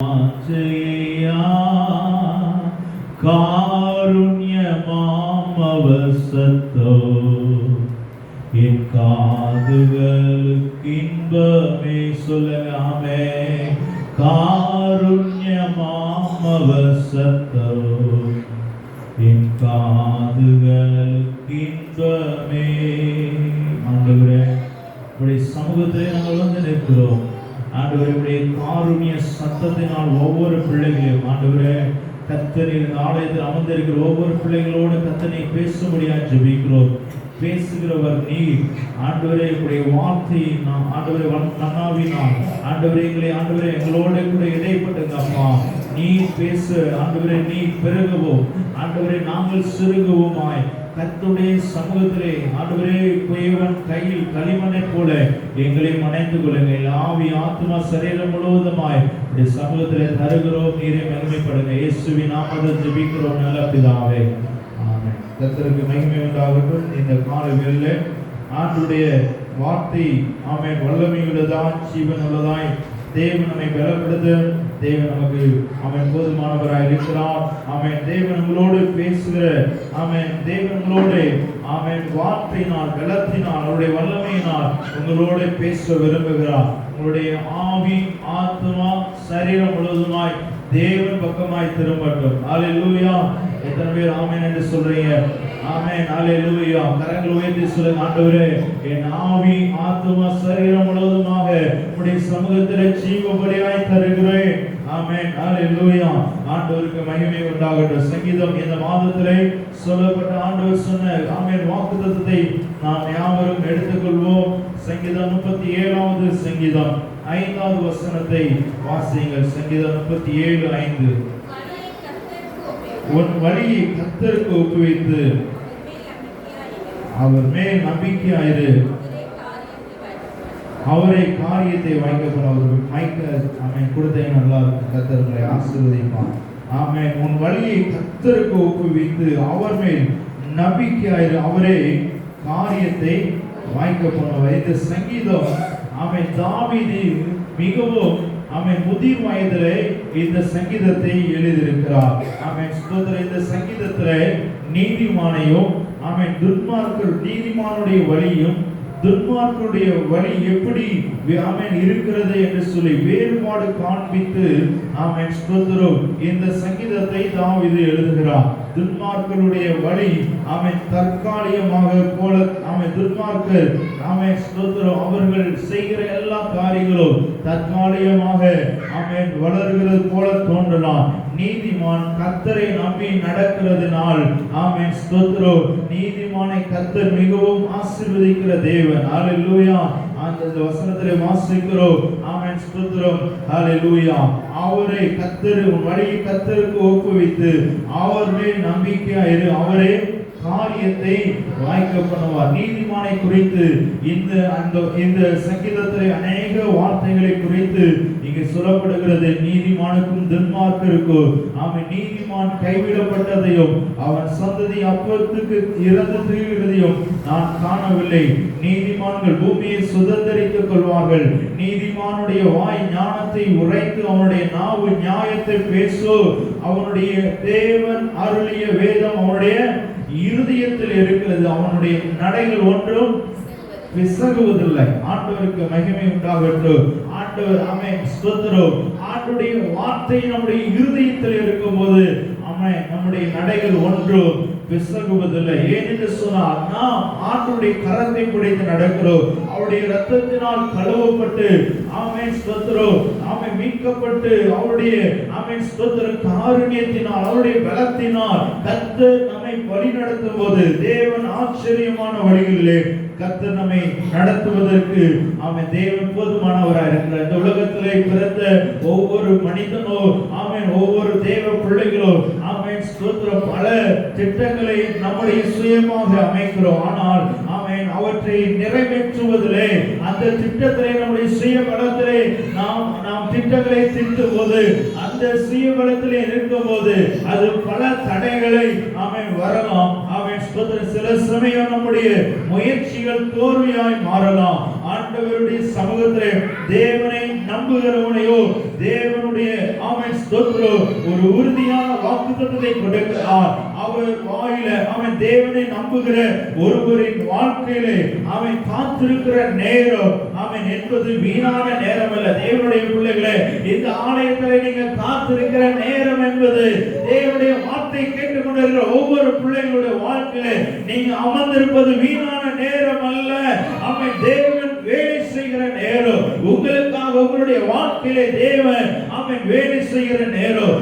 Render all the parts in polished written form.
ஆச்சையா காருண்யமாம் அவர் சத்தம் என் காதுகளுக்கு இன்பமே. சொல்லலாமே, காருண்யமாம் அவர் சத்தம் என் காதுகளுக்கு இன்பமே. ஆண்டவரே, உடைய சமூகத்தை நாங்கள் வந்து நிற்கிறோம். ஆண்டவரே, காருண்ய சத்தத்தினால் ஒவ்வொரு பிள்ளைகளையும் ஆண்டவரே கர்த்தரின் ஆலயத்தில் அமர்ந்திருக்கிற ஒவ்வொரு பிள்ளைகளோடு கர்த்தனை பேசும்படியாக ஜெபிக்கிறோம். பேசுகிறவர் நீர் ஆண்டவரே. உடைய வார்த்தையை நாம் ஆண்டவரை நன்னாவினால் ஆண்டவரே எங்களோட கூட இடைப்பட்டுங்க அப்பா. நீ பேசு ஆண்டவரே, நீ பெருகவும் ஆண்டவரே நாங்கள் சிறுகுவோமாய் கர்த்தருடைய சமூகத்திலே ஆண்டவரே குயவன் கையில் களிமண்ணை போல எங்களை மனைந்து கொள்ளுங்கள். ஆவி ஆத்மா சரீரம் முழுவதுமாய் இந்த சமூகத்திலே தருகிறோம். நீரை மகிமைப்படுங்க. இயேசுவின் நாமத்தில் ஜெபிக்கிறோம் நல்ல பிதாவே, ஆமென். கர்த்தருக்கு மகிமை உண்டாகட்டும். இந்த கால வேளையிலே ஆண்டவருடைய வார்த்தை ஆமென் வல்லமையுள்ளதாய் ஜீவனுள்ளதாய் தேவன் நம்மை பலப்படுத்த தேவன் நமக்கு அவன் போதுமானவராய் இருக்கிறார். அவன் தேவன் உங்களோடு பேசுகிற அவன் தேவன் உங்களோடு அவன் வார்த்தையினால் பலத்தினால் அவருடைய வல்லமையினால் உங்களோடு பேச விரும்புகிறார். உங்களுடைய ஆவி ஆத்மா சரீரம் முழுவதுமாய் தேவன் பக்கமாய் திரும்பட்டும். அல்லேலூயா. எத்தனை பேர் ஆமென் என்று சொல்றீங்க? ஆமென். அல்லேலூயா. கரங்களை உயர்த்தி சொல்லுங்க, ஆண்டவரே என் ஆவி ஆத்மா சரீரம் முழுவதுமாக உம்முடைய சமூகத்தில் ஜீவபலியாய் தருகிறேன். ஆமென். அல்லேலூயா. ஆண்டவருக்கு மகிமை உண்டாகட்டும். சங்கீதம் இந்த மாதத்திலே சொல்லப்பட்ட ஆண்டவர் சொன்ன ஆமென் வாக்குத்தத்தத்தை நாம் யாவரும் எடுத்துக்கொள்வோம். சங்கீதம் 37வது சங்கீதம் 5வது வசனத்தை வாசியுங்கள். சங்கீதம் 37:5. உன் வழியை கர்த்தருக்கு ஒப்புவித்து அவர் மேல் நம்பிக்கையாயிரு, அவரை காரியத்தை வாய்க்கப்படும். ஆமென். கொடுத்தே நல்லா இருக்கும். கர்த்தர் உங்களை ஆசீர்வதிப்பார். ஆமென். உன் வழியை கர்த்தருக்கு ஒப்புவித்து அவர் மேல் நம்பிக்கையாயிரு, அவரே காரியத்தை வாய்க்கப்படுவார். இந்த சங்கீதம் ஆமென் தாவீது மிகவும் ஆமென் முதிர் வயதிலே இந்த சங்கீதத்தை எழுதியிருக்கிறார். ஆமென். ஸ்தோத்திரம். இந்த சங்கீதத்திலே நீதிமானையும் ஆமென் துன்மார்க்கர் நீதிமானுடைய வழியும் துன்மார்க்கருடைய வழி எப்படி ஆமென் இருக்கிறது என்று சொல்லி வேறுபாடு காண்பித்து ஆமென் ஸ்தோத்திரம் இந்த சங்கீதத்தை தாவீது எழுதுகிறார். துன்மார்க்கருடைய வழி ஆமென் தற்காலிகமாக போல ஆமென் துன்மார்க்கர் ஆமென் ஸ்தோத்திரம் அவர்கள் செய்கிற எல்லா காரியங்களும் தற்காலிகமாக ஆமென் வளர்கிறது போல தோன்றலாம். நீதிமான் கர்த்தரை நம்பி நடக்கிறதுனால் ஆமென் ஸ்தோத்திரம் நீதிமானை கர்த்தர் மிகவும் ஆசீர்வதிக்கிற தேவன். அல்லேலூயா. அந்த வசனத்திலே வாசிக்கிறோம். ஆமென் ஸ்தோத்திரம். அல்லேலூயா. அவரை கர்த்தர் வழியை கர்த்தருக்கு ஒப்புவித்து அவர் மேல் நம்பிக்கையாயிரு, அவரே காரியத்தை வாய்க்க பண்ணுவார். நீதிமானை குறித்து இந்த சங்கீதத்திலே அநேக வார்த்தைகளை குறித்து இங்கே சொல்லப்படுகிறது. நீதிமானுக்கும் துன்மார்க்கருக்கும் அவன் நீதிமான் கைவிடப்பட்டதையும் அவன் சந்ததி அப்பத்துக்கு இறந்து திரிகிறதையும் நான் காணவில்லை. நீதிமான்கள் பூமியை சுதந்தரித்துக் கொள்வார்கள். நீதிமானுடைய வாய் ஞானத்தை உரைத்து அவனுடைய நாவு நியாயத்தை பேசும். அவனுடைய தேவன் அருளிய வேதம் அவனுடைய இருதயத்தில் இருக்கிறது. அவனுடைய நடைகள் ஒன்றும் பிசகுவதில்லை. ஆண்டவருக்கு மகிமை உண்டாகட்டும். ஆண்டவர் ஆமென் ஸ்தோத்திரம். ஆண்டவருடைய வார்த்தை நம்முடைய இருதயத்தில் இருக்கும்போது ஆமென் நம்முடைய நடைகள் ஒன்றும் பிசகுவதில்லை. ஏனென்று சொன்னால் நாம் ஆண்டவருடைய கரத்தை பிடித்து நடக்கிறோம். அவருடைய இரத்தத்தினால் கழுவப்பட்டு ஆமென் ஸ்தோத்திரம் ஆமென் மீட்கப்பட்டு அவருடைய ஆமென் ஸ்தோத்திரம் காருண்யத்தினால் அவருடைய பலத்தினால் கர்த்தர் நம்மை வழி நடத்தும் போது தேவன் ஆச்சரியமான வழிகளிலே கர்த்தர் நம்மை நடத்துவதற்கு ஆமென் தேவன் போதுமானவராக இருக்கிறார். இந்த உலகத்திலே பிறந்த ஒவ்வொரு மனிதனோ ஆமென் ஒவ்வொரு தேவ பிள்ளைகளோ ஆமென் ஸ்தோத்திரம் பல திட்டங்களை நம்முடைய சுயமாக அமைக்கிறோம். ஆனால் ஆமென் அவற்றை நிறைவேற்றுவதிலே, அந்த திட்டத்திலே, நம்முடைய சுய பலத்திலே நாம் திட்டங்களை தீட்டும் போது, அந்த சுய பலத்திலே இருக்கும் போது அது பல தடைகளை வரலாம். சில சமயம் நம்முடைய முயற்சிகள் தோல்வியாய் மாறலாம். ஆண்டவருடைய சமூகத்திலே தேவனை நம்புகிறவனையோ தேவனுடைய ஒரு உறுதியான வாக்குத்தத்தத்தை கொடுக்கிறார். அவர் வாயில தேவனை நம்புகிற ஒருவரின் வாழ்க்கையிலே காத்திருக்கிற நேரம் என்பது வீணான நேரம் அல்ல. தேவனுடைய பிள்ளைகளே, இந்த ஆலயத்தில் நீங்க காத்திருக்கிற நேரம் என்பது தேவனுடைய வார்த்தை கேட்டுக்கொண்டிருக்கிற ஒவ்வொரு பிள்ளைகளுடைய வாழ்க்கையிலே நீங்க அமர்ந்திருப்பது வீணான நேரம் அல்ல. தேவன் வேலை செய்கிற நேரம் உங்களுக்காக, உங்களுடைய வாழ்க்கையிலே தேவன் வேலை செய்கிற நேரம்.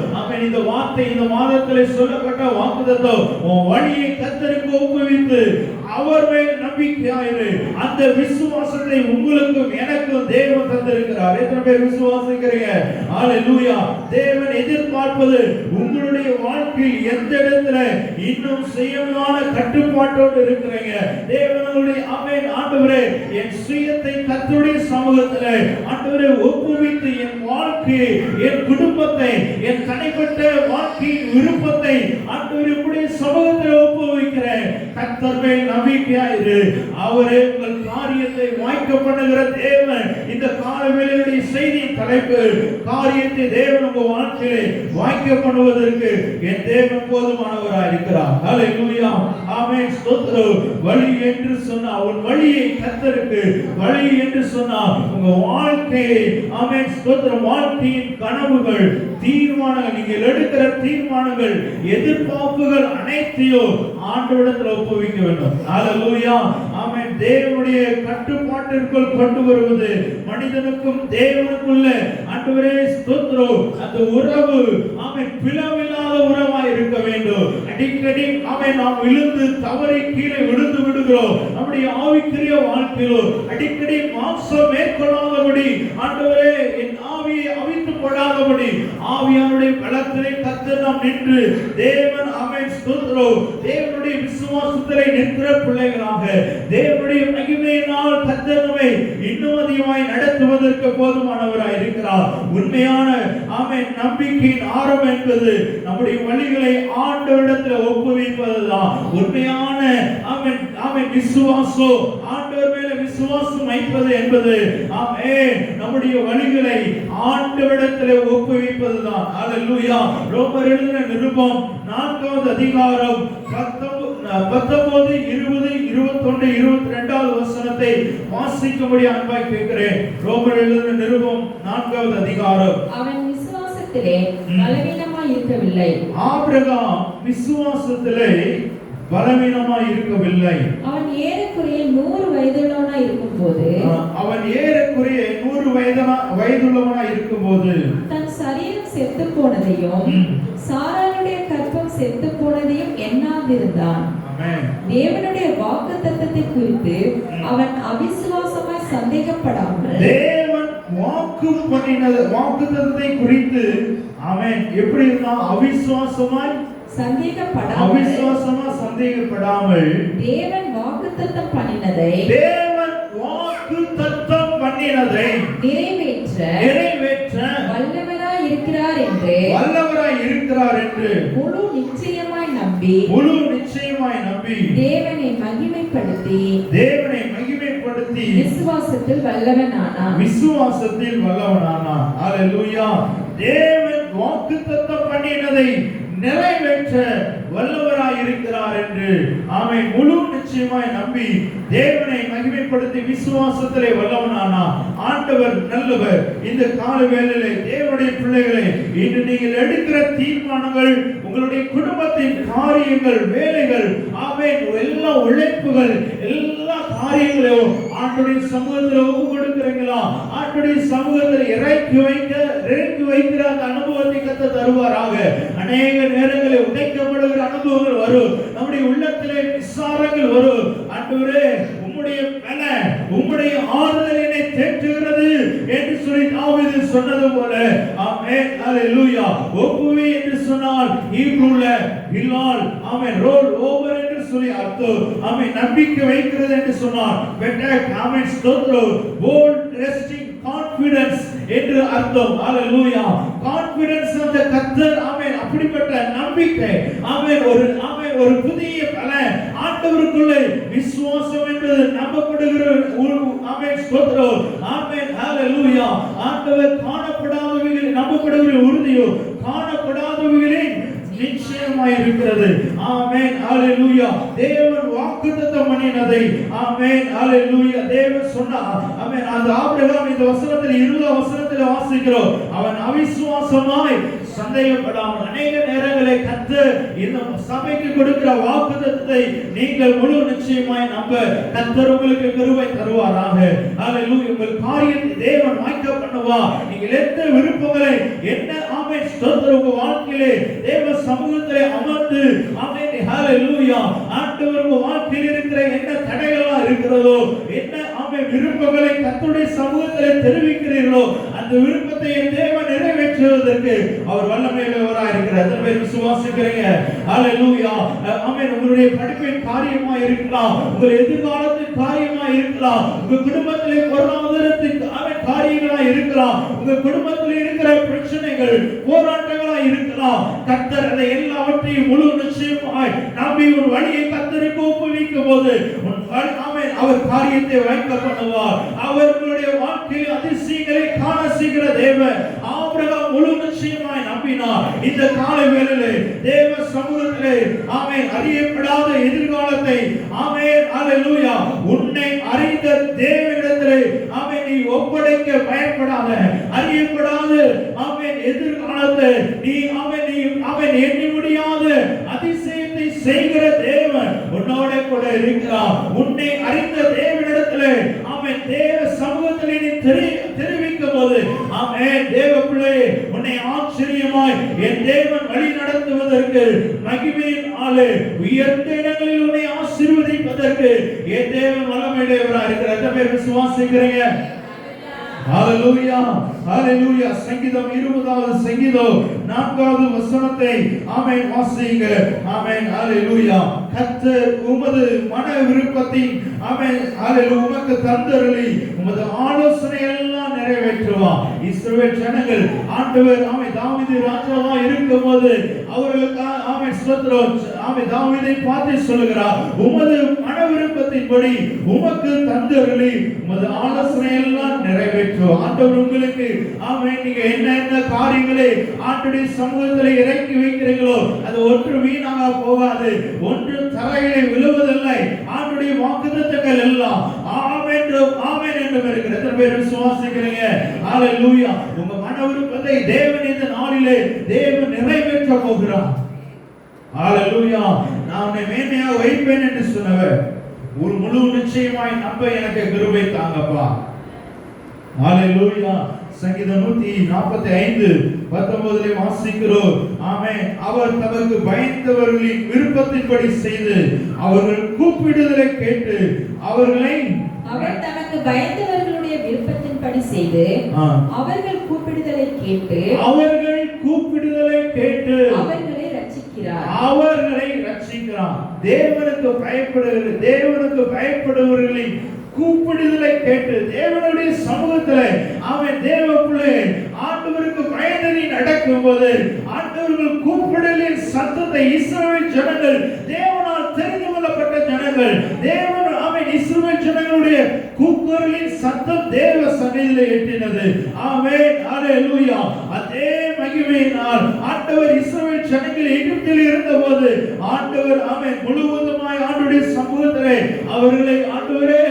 இந்த வார்த்தை இந்த மாதத்திலே சொல்லப்பட்ட வாக்குத்தத்தம், உன் வழியை கர்த்தருக்கு ஒப்புவித்து அவர் மேல் நம்பிக்கையாயிரு. அந்த விசுவாசத்தை உங்களுக்கும் எனக்கும் தேவன் தந்திருக்கிறார். எத்தனை பேர் விசுவாசிக்கிறீங்க? ஹல்லேலூயா. தேவன் எதிர்பார்ப்பது உங்களுடைய வாழ்க்கையில் எந்த இடத்துல இன்னும் செய்யமான கட்டுப்பாட்டோடு இருக்கிறீங்க. தேவனுடைய ஆண்டவரே, என் சுயத்தை கர்த்தருடைய சமூகத்திலே ஆண்டவரே ஒப்புவித்து என் வாழ்க்கையை, என் குடும்பத்தை, என் தனிப்பட்ட வாழ்க்கையின் விருப்பத்தை ஆண்டவரே உம்முடைய சமூகத்தில் ஒப்புவிக்கிறேன். கர்த்தர் மேல் நம்பிக்கையாயிரு. அவரே உங்கள் காரியத்தை வாய்க்க பண்ணுகிற தேவன். இந்த காலவேளையுடைய செய்தி தலைப்பு, காரியத்தை தேவன் உங்கள் வாழ்க்கையிலே வாய்க்க பண்ணுவதற்கு என் தேவன் போதுமானவராய் இருக்கிறார். ஹல்லேலூயா. ஆமென். ஸ்தோத்திரம். வழி என்று சொன்னா உன் வழியை கர்த்தருக்கு வழி என்று சொன்னா உங்க வாழ்க்கையை ஸ்தோத்திரம், வாழ்க்கையின் கனவுகள், தீர்மானங்கள், நீங்கள் எடுக்கிற தீர்மானங்கள், எதிர்பார்ப்புகள் அனைத்தையும் ஆண்டவரிடத்தில் ஒப்புவிக்க வேண்டும். ஹல்லேலூயா. ஆமென். தேவனுடைய கட்டுப்பாட்டிற்குள் கொண்டு வருவது மனிதனுக்கும் தேவனுக்குள்ள ஆண்டவரே ஸ்தோத்திரம், அந்த உறவு பிளவில்லாத உறவாய் இருக்க வேண்டும். அடிக்கடி நாம் விழுந்து தவறி கீழே விழுந்து விடுகிறோம். நம்முடைய ஆவிக்குரிய வாழ்க்கையிலோ அடிக்கடி மாம்சம் மேற்கொள்ளாதபடி ஆண்டவரே என் ஆவியை அவித்து போடாதபடி ஆவியானுடைய பலத்திலே கர்த்தர் நாம் நின்று தேவன் ஸ்தோத்திரம், தேவனுடைய விசுவாசத்திலே நிற்கிற பிள்ளைகளாக தேவனுடைய மகிமையினால் கர்த்தர் நம்மை இன்னும் அதிகமாய் நடத்துவதற்கு போதுமானவராய் இருக்கிறார். உண்மையான நம்பிக்கையின் ஆரம்பம் என்பது நம்முடைய வழிகளை ஆண்டவரிடத்தில் ஒப்புவிப்பதுதான். உண்மையான விசுவாசம், ஆண்டவர் மேல விசுவாசம் வைப்பது என்பது நம்முடைய வழிகளை ஆண்டவரிடத்தில் ஒப்புவிப்பதுதான். ஹல்லேலூயா. ரோமர் எழுதின நிருபம் 4வது அதிகாரம் 19, 20, 21, 22வது வசனத்தை வாசிக்கும்படி அன்பாய் கேட்கிறேன். ரோமர் எழுதின நிருபம் 4வது அதிகாரம். அவன் விசுவாசத்திலே பலவீனமாய் இருக்கவில்லை. ஆபிரகாம் விசுவாசத்திலே பலவீனமாய் இருக்கவில்லை. அவன் ஏறக்குறைய 100 வயதுள்ளவனாய் இருக்கும்போது தன் சரீரம் செத்து போனதையும் சாராளுடைய கற்பம் செத்து போனதையும் எண்ணாதிருந்தான். தேவனுடைய வாக்குத்தத்தத்தை குறித்து அவன் அவிசுவாசமாய் சந்தேகப்படாமல், தேவன் வாக்குத்தத்தத்தை குறித்து அவன் எப்படி இருந்தான்? அவிசுவாசமாய் சந்தேகப்படாமல் தேவன் வாக்குத்தத்தம் பண்ணினதை நிறைவேற்ற வல்லவராய் இருக்கிறார் என்று முழு நிச்சயமாய் நம்பி தேவனை மகிமைப்படுத்தி விசுவாசத்தில் வல்லவனானான். ஹல்லேலூயா. தேவன் வாக்குத்தத்தம் பண்ணினதை நிறைவேற்ற வல்லவராய் இருக்கிறார் என்று முழு நிச்சயமாய் நம்பி தேவனை மகிமைப்படுத்தி விசுவாசத்திலே வல்லவனானா. ஆண்டவர் நல்லவர். இந்த கால வேளையிலே தேவனுடைய பிள்ளைகளே, இன்று நீங்கள் எடுக்கிற தீர்மானங்கள், உங்களுடைய குடும்பத்தின் காரியங்கள், வேலைகள், எல்லா உழைப்புகள், எல்லா காரியங்களையும் ஆண்டவருடைய சமூகத்தில் ஒப்பு கொடுக்கிறீங்களா? ஆண்டவருடைய சமூகத்தில் இறக்கி வைக்கிற அந்த அனுபவத்தை கர்த்தர் தருவாராக. அநேக நேரங்களில் உடைக்கப்படுகிற அனுபவங்கள் வரும். நம்முடைய உள்ளத்திலே விசாரங்கள் வரும். ஆண்டவரே, உம்முடைய பல, உம்முடைய ஆறுதல் என்னை தேற்றுகிறது என்று சொல்லி தாவீது சொன்னது போல ஆமென் ஹalleluya. ஒப்புவி என்று சொன்னால் ஹீப்ரூல இல்லால் ஆமென் ரோல் ஓவர் என்று சொல்லி அர்த்தம். ஆமென் நம்பிக்கை வைக்கிறது என்று சொன்னால் பெட்டர் ஆமென் ஸ்தோத்திரம் போல்ட் ரெஸ்டிங் கான்ஃபிடன்ஸ் என்று அர்த்தம். ஹalleluya. கான்ஃபிடன்ஸ் அந்த கர்த்தர் ஆமென் அப்படிப்பட்ட நம்பிக்கை ஆமென் ஒரு புதிய பலன் ஆண்டவருக்குள்ளே விசுவாசம் என்பது நம்பப்படுகிற ஆமென் ஸ்தோத்திரம் ஆமென் ஹalleluya. ஆண்டவர் காணப்படாதவைகளை நம்பப்படுகிற உறுதியோ காணப்படாதவைகளின் நிச்சயமாய் இருக்கிறது. ஆமென் ஹalleluya. தேவன் வாக்குத்தத்தம் பண்ணினதை ஆமென் ஹalleluya தேவன் சொன்னார். ஆமென் அந்த ஆபிரகாம் இந்த வசனத்தில் 20 வசனத்தில் வாசிக்கிறோம். அவன் அவிசுவாசமாய் சந்தேகப்படாமல் அநேக நேரங்களை கர்த்தர் இந்த சபைக்கு கொடுக்கிற வாக்குத்தத்தத்தை நீங்கள் முழு நிச்சயமாய் நம்ப கர்த்தர் உங்களுக்கு கிருபை தருவாராக. ஹalleluya. உங்கள் காரியத்தை தேவன் வாய்க்க பண்ணுவா. நீங்கள் எந்த விருப்பங்களை என்ன ஆமென் ஸ்தோத்திரம் உங்க வாழ்க்கையிலே தேவ சமூகத்திலே அமர்ந்து ஆமென் ஹalleluya ஆண்டவர் உங்க வாழ்க்கையில் இருக்கிற என்ன தடைகளா இருக்கிறதோ என்ன ஆமென் விருப்பங்களை கர்த்தருடைய சமூகத்திலே தெரிவிக்கிறீர்களோ அந்த விருப்பத்தை தேவன் நிறைவேற்றுவதற்கு அவர் வல்லமையுள்ளவராய் இருக்கிறார். அதை விசுவாசிக்கிறீங்க. ஹalleluya. ஆமென். உங்களுடைய படிப்பின் காரியமா இருக்கலாம், உங்கள் எதிர்காலத்தின் காரியமா இருக்கலாம், உங்க குடும்பத்திலே பொருளாதாரத்தின் காரியங்களா இருக்கலாம், உங்க குடும்பத்தில் இருக்கிற பிரச்சனைகள் போராட்டங்களா இருக்கலாம். கர்த்தர் அதை எல்லாவற்றையும் முழு நிச்சயமாய் நம்பி ஒரு வழியை கர்த்தருக்கு ஒப்புவிக்கும் போது ஆமென் அவர் காரியத்தை வாய்க்க பண்ணுவார். அவர்களுடைய வாழ்க்கையில் அதிசயங்களை காண செய்கிற தேவன் ஆபிரகாம் முழு நிச்சயமாய் நம்பினார். இந்த காலை வேளையிலே தேவ சமூகத்திலே ஆமென் அறியப்படாத எதிர்காலத்தை ஆமென் ஹalleluya உன்னை அறிந்த தேவனிடத்திலே ஆமென் நீ ஒப்படைக்க பயப்படாத. அறியப்படாத ஆமென் எதிர்காலத்தை நீ ஆமென் எண்ணி முடியாத அதிசயத்தை செய்கிற தேவன் உன்னோட கூட இருக்கிறார். உன்னை அறிந்த தேவனிடத்திலே ஆமென் தேவ சமூகத்திலே நீ தெரிவிக்கும் போது ஆமென் தேவ பிள்ளையே உன்னை ஆச்சரியமாய் என் தேவன் வழி நடத்துவதற்கு மகிமையின் ஆளே உயர்ந்த இடங்களில் உன்னை ஆசீர்வதிப்பதற்கு என் தேவன் வல்லமையுடையவராய் இருக்கிறார். எத்தனை பேர் விசுவாசிக்கிறீங்க? ஹalleluya ஹalleluya. சங்கீதம் 20வது சங்கீதம் 4வது வசனத்தை ஆமென் வாசிங்க. ஆமென் ஹalleluya. கர்த்தர் உமது மன விருப்பத்தின் ஆமென் ஹalleluya உமக்கு தந்தருளி உமது ஆலோசனை எல்லாம் நிறைவேற்றுவார். இஸ்ரவேல் ஜனங்கள் ஆண்டவர் ஆமென் தாவீது ராஜாவா இருக்கும்போது அவர்களுக்கு ஆமென் ஸ்தோத்திரம் ஆமென் தாவீதை பார்த்து சொல்கிறார் உமது மன விருப்பத்தின்படி உமக்கு தந்தருளி உமது ஆலோசனை எல்லாம் நிறைவேற்றுவார். ஆண்டவர் உங்களுக்கு ஆமென் நீங்க என்ன காரியங்களை ஆண்டவருடைய சமூகத்திலே இறக்கி வைக்கிறீர்களோ அது ஒன்று வீணாக போகாது, ஒன்று தரையிலே விழுவதில்லை. ஆண்டவருடைய வாக்குத்தத்தங்கள் எல்லாம் ஆமென் ஆமென் என்று இருக்கிறது. எத்தனை பேர் விசுவாசிக்கிறீங்க? ஹalleluya. உங்க மன விருப்பத்தை தேவன் இந்த நாளிலே தேவன் நிறைவேற்ற போகிறார். ஹalleluya. நான் உன்னை மேன்மையாக வைப்பேன் என்று சொன்னவர் ஒரு முழு நிச்சயமாய் நம்ப எனக்கு கிருபை தாங்கப்பா. ஹalleluya. சங்கீதம் 145:19 வாசிக்கிறோம். ஆமென். அவர் தமக்கு பயந்தவர்களின் விருப்பத்தின்படி செய்து அவர்கள் கூப்பிடுதலை கேட்டு அவர் தமக்கு பயந்தவர்களுடைய விருப்பத்தின்படி செய்து அவர்கள் கூப்பிடுதலை கேட்டு அவர்களை ரட்சிக்கிறார். தேவனுக்கு பயப்படுகிறவர்களின் கூப்பிடுதலை கேட்டு தேவனுடைய சமூகத்திலே அவன் தேவ பிள்ளை ஆண்டவருக்கு பயந்து நடக்கும்போது ஆண்டவர்கள் கூப்பிடலின் சத்தத்தை இஸ்ரவேல் ஜனங்கள் தேவனால் தெரிந்து கொள்ளப்பட்ட ஜனங்கள் தேவன் அவன் இஸ்ரவேல் ஜனங்களுடைய கூக்குரலின் சத்தம் தேவ சந்நிதியிலே எட்டினது. ஆமென் ஹalleluya. அதே மகிமையினால் ஆண்டவர் இஸ்ரவேல் ஜனங்கள் எகிப்தில் இருந்தபோது ஆண்டவர் ஆமென் முழுவதுமாய் ஆண்டவருடைய சமூகத்திலே அவர்களை ஆண்டவரே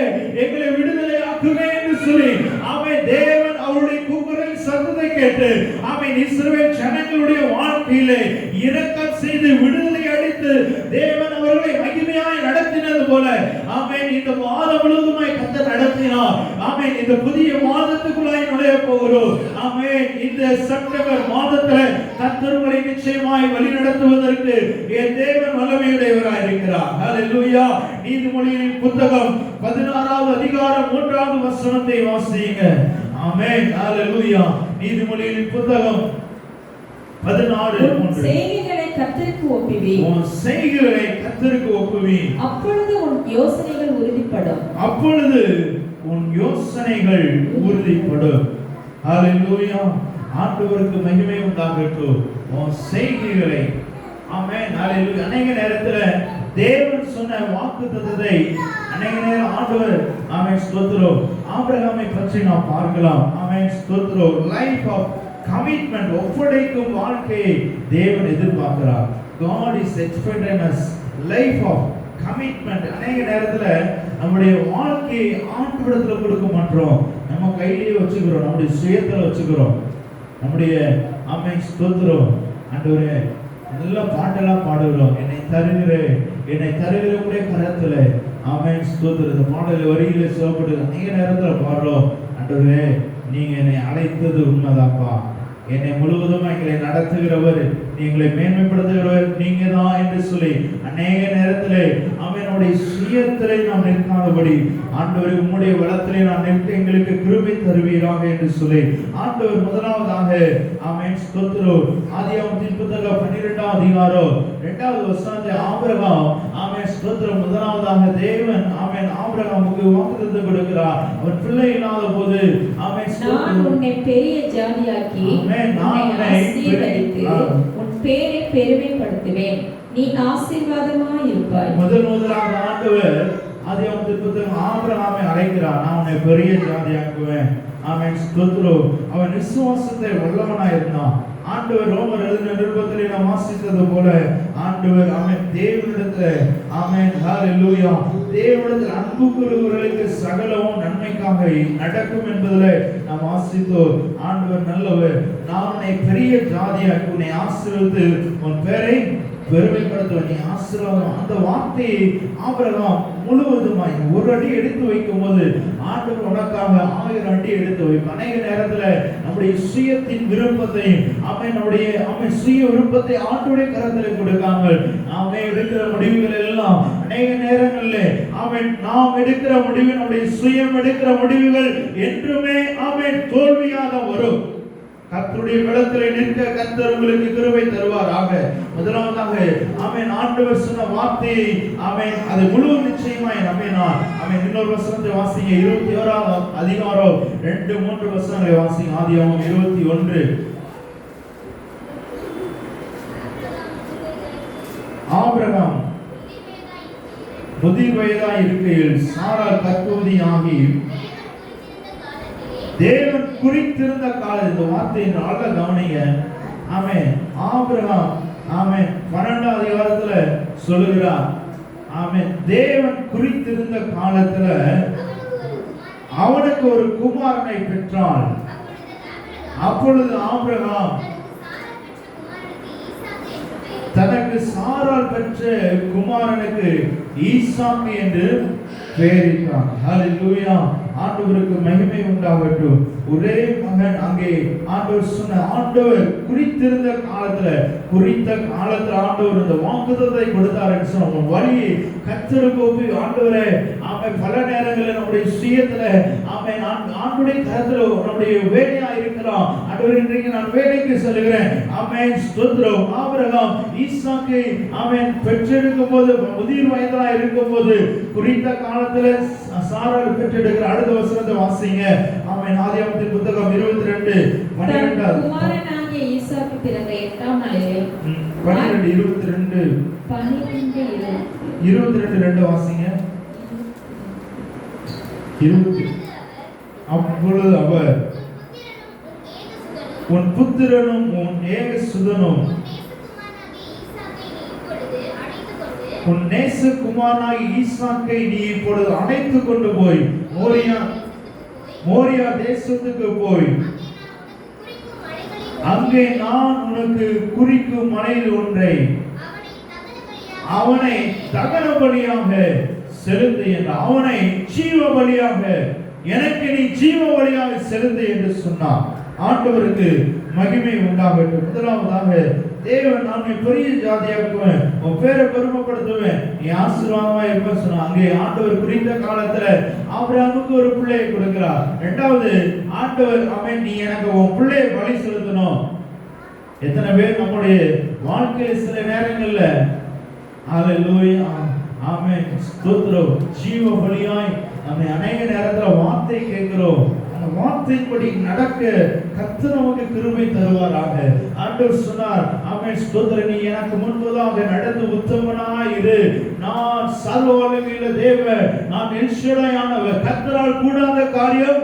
எங்களை விடுதலை ஆக்குவே என்று சொல்லி ஆமென் தேவன் அவருடைய கூக்குரலின் சத்தத்தை கேட்டு ஆமென் இஸ்ரவேல் ஜனங்களுடைய வாழ்க்கையிலே இரக்கம் செய்து விடுதலை அளித்து தேவன் அவர்களை மகிமையாய் நடத்தினது போல ஆமென் இந்த மாதம் முழுவதுமாய் கர்த்தர் நடத்தினார். ஆமென் இந்த புதிய மாதத்துக்குள்ளாய் நுழைய போகிறோம். ஆமென் இந்த செப்டம்பர் மாதத்திலே கர்த்தர் உங்களை நிச்சயமாய் வழி நடத்துவதற்கு என் தேவன் வல்லமையுடையவராய் இருக்கிறார். ஹalleluya. நீதிமொழிகளின் புத்தகம் 16வது அதிகாரம் 3வது வசனத்தை வாசியுங்க. ஆமென் ஹalleluya. நீதிமொழிகளின் புத்தகம் 16 உன் 3. செய்கைகளை கர்த்தருக்கு ஒப்புவி. உன் செய்கைகளை கர்த்தருக்கு ஒப்புவி. அப்பொழுது உன் யோசனைகள் உறுதிப்படும். அப்பொழுது உன் யோசனைகள் உறுதிப்படும். ஹalleluya. ஆண்டவருக்கு மகிமை உண்டாகட்டும். உன் செய்கைகளை ஆமென். ஹalleluya. அநேக நேரத்துல தேவன் சொன்ன வாக்குத்தத்தத்தை அநேக நேரம் ஆண்டவர் ஆமென் ஸ்தோத்திரம் ஆபிரகாமை பற்றி நாம் பார்க்கலாம். ஆமென் ஸ்தோத்திரம். லைஃப் ஆஃப் கமிட்மெண்ட், ஒப்படைக்கும் வாழ்க்கையை தேவன் எதிர்பார்க்கிறார். God is expecting us life of commitment. அநேக நேரத்துல நம்முடைய வாழ்க்கையை ஆண்டவரிடத்துல கொடுக்க மாட்டோம். நம்ம கையிலேயே வச்சுக்கிறோம், நம்முடைய சுயத்துல வச்சுக்கிறோம். நம்முடைய ஆமென் ஸ்தோத்திரம் ஆண்டவரே நல்ல பாட்டெல்லாம் பாடுகிறோம். என்னை தருகிற உடைய கரத்துல ஆமென் ஸ்தோத்திரம். இந்த பாடல் வரியில சொல்லப்படுது. அநேக நேரத்துல பாடுறோம், ஆண்டவரே நீங்க என்னை அழைத்தது உண்மைதாப்பா, என்னை முழுவதும் எங்களை நடத்துகிறவர், எங்களை மேன்மைப்படுத்துகிறவர் நீங்க தான் என்று சொல்லி அநேக நேரத்திலே அவனுடைய சுயத்திலே நாம் நிற்காதபடி ஆண்டவரே உம்முடைய வளத்திலே நாம் நிற்க எங்களுக்கு கிருபை தருவீராக என்று சொல்லி ஆண்டவர் முதலாவதாக ஆமென் ஸ்தோத்திரம் ஆதியாகமத்தின் புத்தகம் 12ஆம் அதிகாரம் 2வது வசனத்தை ஆபிரகாம் ஆமென் ஸ்தோத்திரம் முதலாவதாக தேவன் ஆமென் ஆபிரகாமுக்கு வாக்குத்தத்தம் கொடுக்கிறார். அவன் பிள்ளை இல்லாத போது ஆமென் நான் உன்னை பெரிய ஜாதியாக்கி உன் பேரை பெருமைப்படுத்துவேன், நீ ஆசீர்வாதமாய் இருப்பாய். முதலாக ஆண்டவர் ஆதியாகமத்தின் புத்தகம் ஆபிரகாமை அழைக்கிறார். நான் உன்னை பெரிய ஜாதியாக்குவேன். ஆமென் ஸ்தோத்திரம். அவன் விசுவாசத்தை உள்ளவனாய் இருந்தான். ஆண்டவர் ரோமர் எழுதின நிருபத்திலே நாம் வாசித்தது போல ஆண்டவர் ஆமென் தேவனிடத்தில் ஆமென் ஹalleluya தேவனிடத்தில் அன்பு கூறுகிறவர்களுக்கு சகலமும் நன்மைக்காக நடக்கும் என்பதில் நாம் வாசித்தோம். ஆண்டவர் நல்லவர். நான் உன்னை பெரிய ஜாதியாக்கி உன்னை ஆசீர்வதித்து உன் பேரை பெருமைப்படுத்துவேன், நீ ஆசீர்வாதம். அந்த வார்த்தையை ஆபிரகாம் முழுவதுமாய் ஒரு அடி எடுத்து வைக்கும் போது ஆண்டவர் உனக்காக 1000 அடி எடுத்து வைப்பார். அநேக நேரத்துல நம்முடைய சுயத்தின் விருப்பத்தையும் நம்முடைய சுய விருப்பத்தை ஆண்டவருடைய கரத்தில் கொடுக்காமல் நாமே எடுக்கிற முடிவுகள் எல்லாம் அநேக நேரங்களில் நாம் எடுக்கிற முடிவு, நம்முடைய சுயம் எடுக்கிற முடிவுகள் என்றுமே தோல்வியாக வரும். கர்த்தருடைய பலத்திலே நிற்க கர்த்தர் உங்களுக்கு கிருபை தருவாராக. முதலாவதாக ஆமென் ஆண்டவர் சொன்ன வார்த்தையை ஆமென் அது முழு நிச்சயமாய் நம்பினார். ஆமென். இன்னொரு வசனத்தை வாசிங்க. 21ஆம் அதிகாரம் 2-3 வசனங்களை வாசிங்க. ஆதியாகமம் 21. ஆபிரகாம் முதிர் வயதாய் இருக்கையில் சாராள் கர்ப்பவதியாகி தேவன் குறித்திருந்த காலம். இந்த வார்த்தையை நல்ல கவனிங்க. ஆமென். ஆபிரகாம் ஆமென் 12ஆம் அதிகாரத்துல சொல்லுகிறார். ஆமென். தேவன் குறித்திருந்த காலத்துல அவனுக்கு ஒரு குமாரனை பெற்றாள். அப்பொழுது ஆபிரகாம் தனக்கு சாராள் பெற்ற குமாரனுக்கு ஈசாக்கு என்று பெயரிட்டான். ஹalleluya. ஆண்டவருக்கு மகிமை உண்டாகட்டும். ஒரே மகன் அங்கே ஆண்டவர் சொன்ன ஆண்டவர் குறித்திருந்த காலத்துல ஆண்டவர் இந்த வாக்குத்தத்தத்தை கொடுத்தார் என்று சொன்ன வழியை கர்த்தருக்கு ஆண்டவரே பல நேரங்களில் நம்முடைய சுயத்துல ஆண்டுடைய கருத்துல நம்முடைய வேலையா இருக்கிறோம். ஆண்டவர் இன்றைக்கு நான் வேலைக்கு செல்கிறேன். ஸ்தோத்திரம். ஆபிரகாம் ஈசாக்கை பெற்றெடுக்கும் போது முதிர் வயதா இருக்கும் போது குறித்த காலத்துல சாராள் பெற்றெடுக்கிற அடுத்த வசனத்தை வாசிங்க. ஆதியாகமத்தின் புத்தகம் 22:12. குமாரனாகிய ஈசாக்கு பிறந்த 8ஆம் நாளிலே 22:2 வாசிங்க. 20. அப்பொழுது அவர் உன் புத்திரனும் உன் ஏகசுதனும் உன் நேசகுமாரனாகிய ஈசாக்கை நீ இப்பொழுது அழைத்துக் கொண்டு போய் மோரியா தேசத்துக்கு போய் அங்கே நான் உனக்கு குறிக்கும் மலையில் ஒன்றை அவனை தகன பலியாக செலுத்து என்று, அவனை ஜீவ பலியாக எனக்கு நீ ஜீவ பலியாக செலுத்து என்று சொன்னார். ஆண்டவருக்கு மகிமை உண்டாகட்டும். முதலாவதாக தேவன் நம்மை பெரிய ஜாதியாக்குவேன், உன் பேரை பெருமைப்படுத்துவேன், நீ ஆசீர்வாதமா இருப்ப சொன்னா. அங்கே ஆண்டவர் குறித்த காலத்துல ஆபிரகாமுக்கு ஒரு பிள்ளையை கொடுக்கிறார். இரண்டாவது ஆண்டவர் நீ எனக்கு உன் பிள்ளையை பலி செலுத்தணும். எத்தனை பேர் நம்முடைய வாழ்க்கையில் சில நேரங்கள்ல ஹalleluya ஆமென் ஸ்தோத்திரம் ஜீவ பலியாய் நம்ம அநேக நேரத்துல வார்த்தை கேட்கிறோம். அந்த வார்த்தைப்படி நடக்க கர்த்தர் நமக்கு கிருபை தருவாராக. ஆண்டவர் சொன்னார் ஆமென் ஸ்தோத்திரம், நீ எனக்கு முன்பதாக நடந்து உத்தமனாய் இரு, நான் சர்வ வல்லமையுள்ள தேவன், நான் எல்ஷடாயானவர், கர்த்தரால் கூடாத காரியம்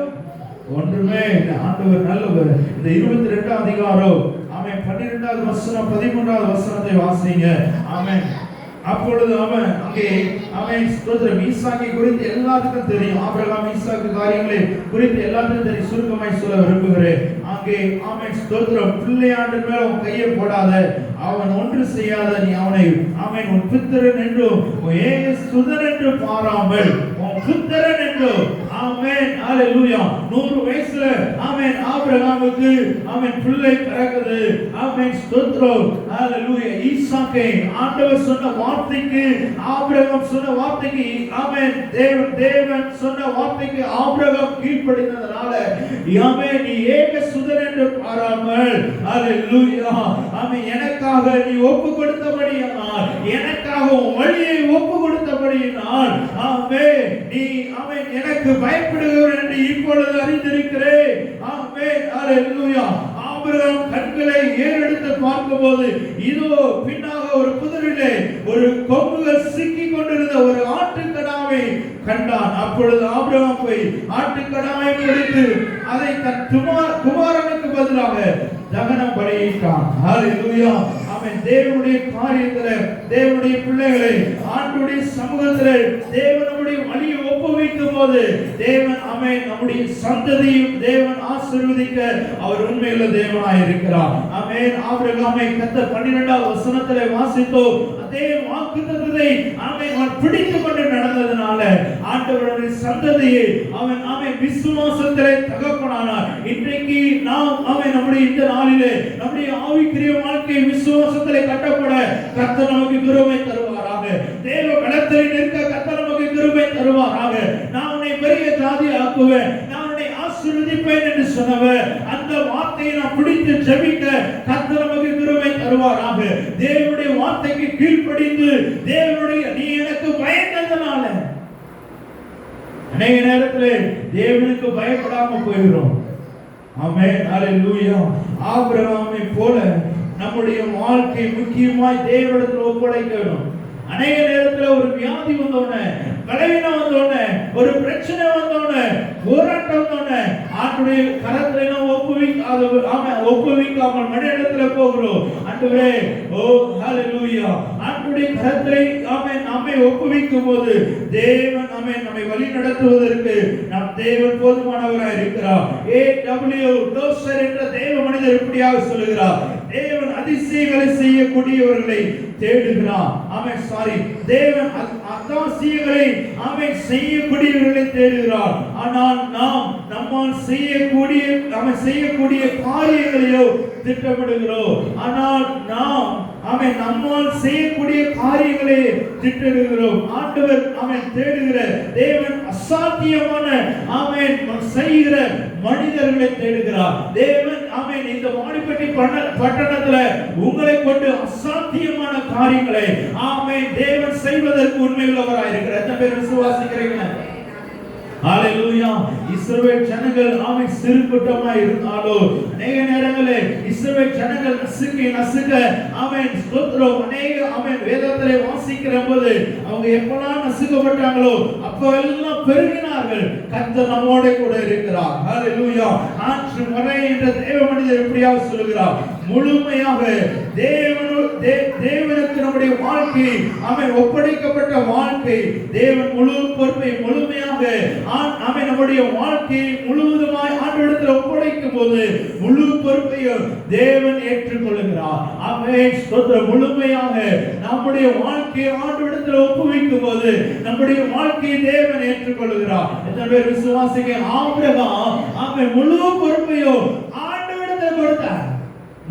ஒன்றுமே இல்லை. ஆண்டவர் நல்லவர். இந்த 22 அதிகாரம் ஆமென் 12வது வசனம் 13வது வசனத்தை வாசிங்க. ஆமென். அப்பொழுது அவன் அங்கே அவன் ஸ்தோத்திரம் ஈசாக்கை குறித்து எல்லாத்துக்கும் தெரியும். ஆபிரகாம் ஈசாக்கு காரியங்களை குறித்து எல்லாத்துக்கும் தெரியும். சுருக்கமாய் சொல்ல விரும்புகிறேன். அங்கே அவன் ஸ்தோத்திரம், பிள்ளையாண்டு மேல உன் கையை போடாத, அவன் ஒன்று செய்யாத, நீ அவனை அவன் உன் புத்திரன் என்றும் ஏக சுதன் என்று பாராமல் உன் புத்திரன் என்றும் ஆமென் ஹalleluya 100 வயசுல ஆமென் ஆபிரகாமுக்கு ஆமென் பிள்ளை பிறக்குது. ஆமென் ஸ்தோத்திரம் ஹalleluya ஈசாக்கை ஆண்டவர் சொன்ன வார்த்தைக்கு ஆபிரகாம் சொன்ன வார்த்தைக்கு ஆமென் தேவன் சொன்ன வார்த்தைக்கு ஆபிரகாம் கீழ்ப்படிந்ததனால ஆமென் நீ ஏக சுதன் என்று பாராமல் ஹalleluya ஆமென் எனக்காக நீ ஒப்பு கொடுத்தபடியால், எனக்காக உன் வழியை ஒப்பு கொடுத்தபடியால் ஆமென் நீ ஆமென் எனக்கு பயப்படுகிறவர் என்று இப்பொழுது அறிந்திருக்கிறேன். ஆமென் ஹalleluya ஆபிரகாம் கண்களை ஏறெடுத்து பார்க்கும்போது இதோ பின்னாக ஒரு புதரிலே ஒரு கொம்புகள் சிக்கிக் கொண்டிருந்த ஒரு ஆட்டுக்கடாவை கண்டான். அப்பொழுது ஆபிரகாம் போய் ஆட்டுக்கடாவை பிடித்து அதை தன் குமாரனுக்கு பதிலாக தகனம் பலியிட்டான். ஹalleluya ஆமென். தேவனுடைய காரியத்திலே தேவனுடைய பிள்ளைகளை ஆண்டவருடைய சமூகத்திலே தேவன் நம்முடைய வழியை ஒப்புவிக்கும் போது தேவன் ஆமென் நம்முடைய சந்ததியும் தேவன் ஆசீர்வதிக்க அவர் உண்மையுள்ள தேவனாய் இருக்கிறார். ஆமென். ஆபிரகாமை கர்த்தர் 12வது வசனத்திலே வாசித்தோம். அதே வாக்குத்தத்தத்தை ஆமென் அவன் பிடித்துக் கொண்டு நடந்ததனால ஆண்டவருடைய சந்ததியை அவன் ஆமென் விசுவாசத்திலே தகப்பனானார். இன்றைக்கு நாம் ஆமென் நம்முடைய இந்த நாளிலே நம்முடைய ஆவிக்குரிய வாழ்க்கை விசுவாசத்திலே கட்டப்பட கர்த்தர் நமக்கு கிருபை தருவாராக. தேவ பலத்திலே நிற்க கர்த்தர் நமக்கு கிருபை தருவாராக. நான் உன்னை பெரிய ஜாதி ஆக்குவேன், நான் உன்னை ஆசீர்வதிப்பேன் என்று சொன்னவர் அந்த வார்த்தையை நாம் பிடித்து ஜெபிக்க கர்த்தர் நமக்கு கிருபை தருவாராக. தேவனுடைய வார்த்தைக்கு கீழ்ப்படிந்து தேவனுடைய நீ எனக்கு பயந்ததனால அநேக நேரத்திலே தேவனுக்கு பயப்படாம போகிறோம். ஆமென் ஹalleluya ஆபிரகாமை போல நம்முடைய வாழ்க்கை முக்கியமாய் தேவனிடத்தில் ஒப்படைக்க வேண்டும். அநேக நேரத்தில் ஒரு வியாதி வந்தோடனே, பலவீனம் வந்தோடனே, ஒரு பிரச்சனை வந்தோடனே, போராட்டம் வந்தோடனே ஆண்டுடைய கரத்துல நாம் ஒப்புவிக்காமல் மனிதனிடத்துல போகிறோம். ஆண்டவரே ஓ ஹalleluya ஆண்டுடைய கரத்திலே ஆமென் நம்மை ஒப்புவிக்கும் போது தேவன் ஆமென் நம்மை வழி நடத்துவதற்கு நம் தேவன் போதுமானவராய் இருக்கிறார். ஏடபிள்யூ டோசர் என்ற தேவ மனிதர் இப்படியாக சொல்லுகிறார், தேவன் அதிசயங்களை செய்யக்கூடியவர்களை தேடுகிறார். ஆமென் தேவன் அதிசயங்களை ஆமென் செய்யக்கூடியவர்களை தேடுகிறார். ஆனால் நாம் நம்மால் செய்யக்கூடிய காரியங்களையோ திட்டமிடுகிறோம். ஆனால் நாம் அவன் நம்மால் செய்யக்கூடிய காரியங்களை திட்டமிடுகிறோம். ஆண்டவர் அவன் தேடுகிற தேவன் அசாத்தியமான அவன் செய்கிற மனிதர்களை தேடுகிறார். தேவன் அவன் இந்த வாடிப்பட்டி பட்டணத்துல உங்களை கொண்டு அசாத்தியமான காரியங்களை ஆமென் தேவன் செய்வதற்கு உண்மையுள்ளவராய் இருக்கிறார். எத்தனை பேர் விசுவாசிக்கிறீங்க? ஹalleluya இஸ்ரவேல் ஜனங்கள் ஆமென் சிறு கூட்டமாய் இருந்தாலும் அநேக நேரங்களில் இஸ்ரவேல் ஜனங்கள் நசுக்க ஆமென் ஸ்தோத்திரம் அநேக ஆமென் வேதத்திலே வாசிக்கிற போது அவங்க எப்பலாம் நசுக்கப்பட்டாங்களோ அப்பெல்லாம் பெருகினார்கள். கர்த்தர் நம்மோட கூட இருக்கிறார். ஹalleluya ஆற்று மறை என்ற தேவ மனிதர் இப்படியாக சொல்கிறார், முழுமையாக தேவனுக்கு நம்முடைய வாழ்க்கை ஆமென் ஒப்படைக்கப்பட்ட வாழ்க்கை தேவன் முழு பொறுப்பை முழுமையாக ஆமென் நம்முடைய வாழ்க்கையை முழுவதுமாய் ஆண்டவரிடத்தில் ஒப்படைக்கும் போது முழு பொறுப்பையும் தேவன் ஏற்றுக்கொள்கிறார். ஆமென் ஸ்தோத்திரம் முழுமையாக நம்முடைய வாழ்க்கையை ஆண்டவரிடத்தில் ஒப்புவிக்கும் போது நம்முடைய வாழ்க்கையை தேவன் ஏற்றுக்கொள்கிறார். எத்தனை பேர் விசுவாசிக்க? ஆபிரகாம் ஆமென் முழு பொறுப்பையும் ஆண்டவரிடத்தில் கொடுத்தார்.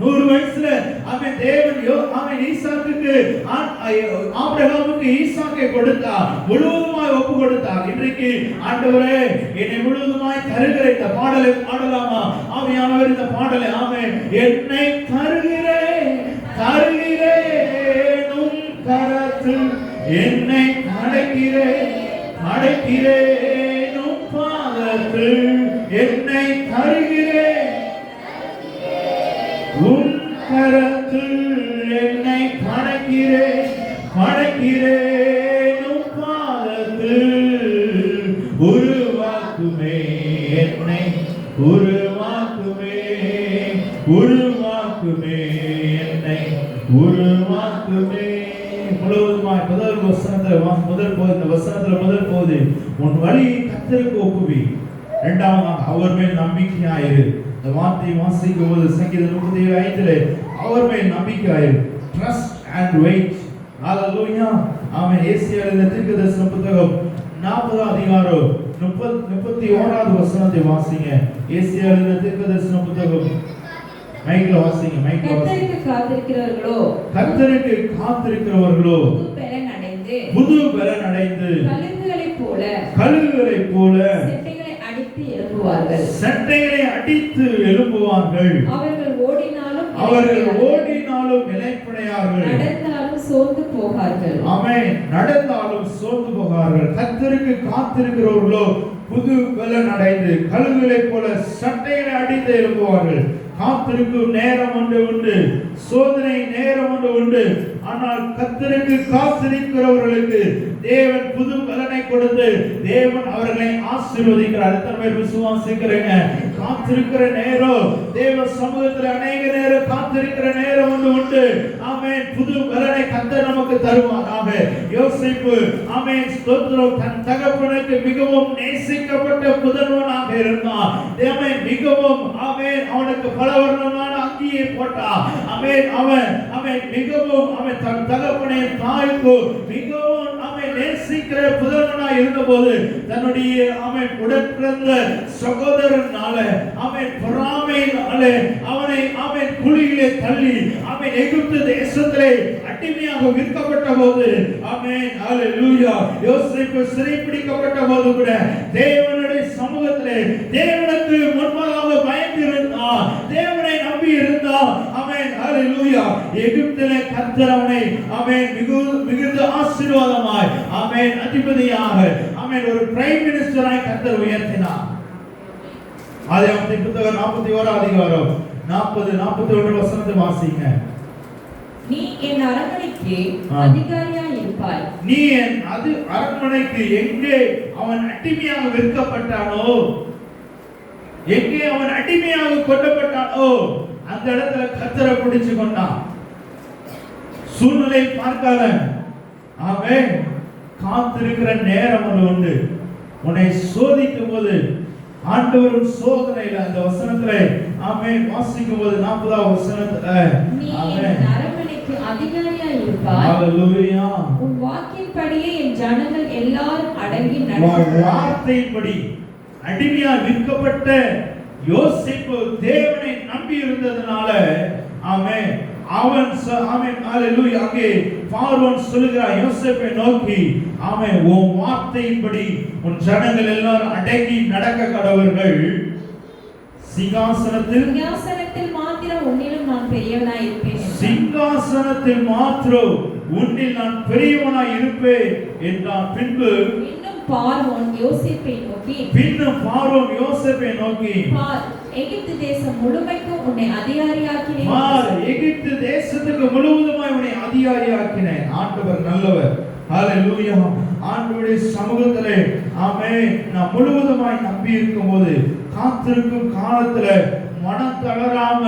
100 வயசுல அவன் தேவன் அவன் ஈசாக்குக்கு ஆபிரகாமுக்கு ஈசாக்கை கொடுத்தார், முழுவதுமாய் ஒப்பு கொடுத்தார். இன்றைக்கு ஆண்டவரே என்னை முழுவதுமாய் தருகிற இந்த பாடலை பாடலாமா? ஆவியானவர் இந்த பாடலை ஆமென் என்னை தருகிற அடைக்கிறேன் உம் பாதத்தில் என்னை தருகிறேன் உம் கரத்தில் என்னை படைக்கிறேன் உம் பாதத்தில் உருவாக்குமே என்னை உருவாக்குமே என்னை உருவாக்குமே. முழுவதுமாய் முதல் வசனத்துல உன் வழியை கர்த்தருக்கு ஒப்புவி. இரண்டாவதாக அவர் மேல் நம்பிக்கையாயிரு. இந்த வார்த்தையை வாசிக்கும் போது சங்கீதம் 37:5 அவர் மேல் நம்பிக்கையாயிரு. Trust and wait. ஹalleluya. ஆமென். ஏசாயா எழுதின தீர்க்கதரிசன புத்தகம் 40 அதிகாரம் 31வது வசனத்தை வாசிங்க. ஏசாயா எழுதின தீர்க்கதரிசன புத்தகம் மைக்ல வாசிங்க. கர்த்தருக்கு காத்திருக்கிறவர்களோ புது பலன் அடைந்து கழுகுகளைப் போல சட்டைகளை அடித்து எழும்புவார்கள். அவர்கள் ஓடினாலும் நிலைப்படையார்கள். ஆமென். நடந்தாலும் சோர்ந்து போகார்கள். கர்த்தருக்கு காத்திருக்கிறவர்களோ புது பலன் அடைந்து கழுகுகளைப் போல சட்டைகளை அடித்து எழும்புவார்கள். காத்திருக்கும் நேரம் ஒன்று உண்டு, சோதனை நேரம் ஒன்று உண்டு. ஆனால் கர்த்தருக்கு காத்திருக்கிறவர்களுக்கு தேவன் புது பலனை கொடுத்து தேவன் அவர்களை ஆசீர்வதிக்கிறார். எத்தனை பேர் விசுவாசிக்கிறீங்க? காத்திருக்கிற நேரம், தேவ சமூகத்தில் அநேக நேரம் காத்திருக்கிற நேரம் ஒன்று உண்டு. ஆமென். புது பலனை கர்த்தர் நமக்கு தருவாராக. யோசேப்பு ஆமென் ஸ்தோத்திரம், தன் தகப்பனுக்கு மிகவும் நேசிக்கப்பட்ட புதல்வனாக இருந்தான். தேவன் மிகவும் ஆமென் அவனுக்கு பலவர்ணமான அங்கியை போட்டார். ஆமென். அவன் மிகவும் தன் தகப்பனை தாய்க்கு மிகவும் நேசிக்கிற புதல்வனாய் இருந்தபோது தன்னுடைய உடன் பிறந்த சகோதரனால பொறாமையினால அவனை குழியிலே தள்ளி எகிப்து தேசத்திலே அடிமையாக விற்கப்பட்ட போது ஹalleluya யோசேப்பு சிறைப்பிடிக்கப்பட்ட போது கூட தேவனுடைய சமூகத்திலே தேவனுக்கு முன்பாக பயந்து இருந்தார். தேவனை நம்பி இருந்தார். ஹalleluya எகிப்திலே கர்த்தர் அவனை மிகுந்த ஆசீர்வாதமாய் அதிபதியாக ஒரு பிரைம் மினிஸ்டராய் கர்த்தர் உயர்த்தினார். ஆதியாகமத்தின் புத்தகம் 41 அதிகாரம் 40-41 வசனத்தை வாசிங்க. நீ என் அரண்மனைக்கு அதிகாரியாய் இருப்பாய். நீ என் அரண்மனைக்கு எங்கே அவன் அடிமையாக விற்கப்பட்டானோ, எங்கே அவன் அடிமையாக கொல்லப்பட்டானோ அந்த இடத்துல கர்த்தரை பிடிச்சு கொண்டான். சூழ்நிலை பார்க்காத ஆமென். காத்திருக்கிற நேரம் ஒன்று உண்டு. உன்னை சோதிக்கும் போது ஆண்டவர் சோதனையில அந்த வசனத்துல ஆமென் வாசிக்கும் போது 40வது வசனத்துல நீ என் அரண்மனைக்கு அதிகாரியாய் இருப்பாய். ஹalleluya. உன் வாக்கின்படியே என் ஜனங்கள் எல்லாரும் அடங்கி நடப்பார்கள். வார்த்தையின்படி அடிமையா விற்கப்பட்ட யோசேப்பு தேவனை நம்பி இருந்ததனால ஆமென் ஹalleluya. அங்கே பார்வோன் சொல்கிறார் யோசேப்பை நோக்கி உன் வார்த்தையின்படி உன் ஜனங்கள் எல்லாரும் அடங்கி நடக்க கடவர்கள். சிங்காசனத்தில் மாத்திரம் உன்னிலும் நான் பெரியவனாய் இருப்பேன். சிங்காசனத்தில் மாத்திரம் உன்னில் நான் பெரியவனாய் இருப்பேன் என்றான். பின்பு பார்வோன் யோசேப்பை நோக்கி பார், எகிப்து தேசம் முழுமைக்கும் உன்னை அதிகாரியாக்கினேன். எகிப்து தேசத்துக்கு முழுவதுமாய் உன்னை அதிகாரியாக்கினேன். ஆண்டவர் நல்லவர். ஹalleluya. ஆண்டவருடைய சமூகத்திலே ஆமென் நான் முழுவதுமாய் நம்பி இருக்கும்போது காத்திருக்கும் காலத்துல மனம் தளராம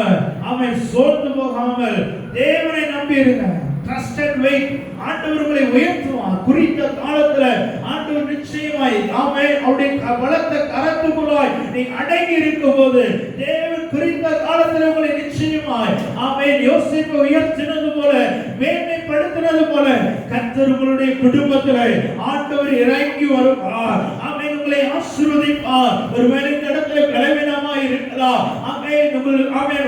சோர்ந்து போகாமல் தேவனை நம்பி இருங்க. Trust and wait. ஆண்டவர் உங்களை உயர்த்துவார். குறித்த காலத்துல ஆண்டவர் நிச்சயமாய் அவருடைய பலத்த கரத்துக்குள்ளாய் நீ அடங்கி இருக்கும்போது தேவன் குறித்த காலத்துல உங்களை நிச்சயமாய் யோசேப்பை உயர்த்தினது போல மேன்மைப்படுத்தினது போல கர்த்தர் உங்களுடைய குடும்பத்திலே ஆண்டவர் இறங்கி வருவார். உங்களை ஆசீர்வதிப்பார். ஒருவேளை இந்த இடத்துல பலவீனமாய் இருக்கலாம்.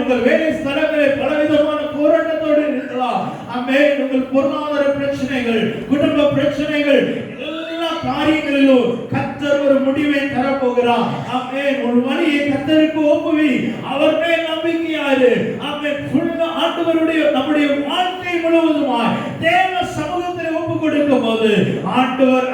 உங்கள் வேலை ஸ்தலத்திலே பலவிதமான போராட்டத்தோடு இருக்கலாம். உங்கள் பொருளாதார பிரச்சனைகள், குடும்ப பிரச்சனைகள், எல்லா காரியங்களிலும் கர்த்தர் ஒரு முடிவை தரப்போகிறார். ஒரு வழியை கர்த்தருக்கு ஒப்புவி. அவர் மேல் நம்பிக்கையாயிரு. ஆண்டவருடைய நம்முடைய வாழ்க்கை முழுவதுமாய் தேவ சமூகத்தில் ஒப்பு கொடுக்கும் போது ஆண்டவர்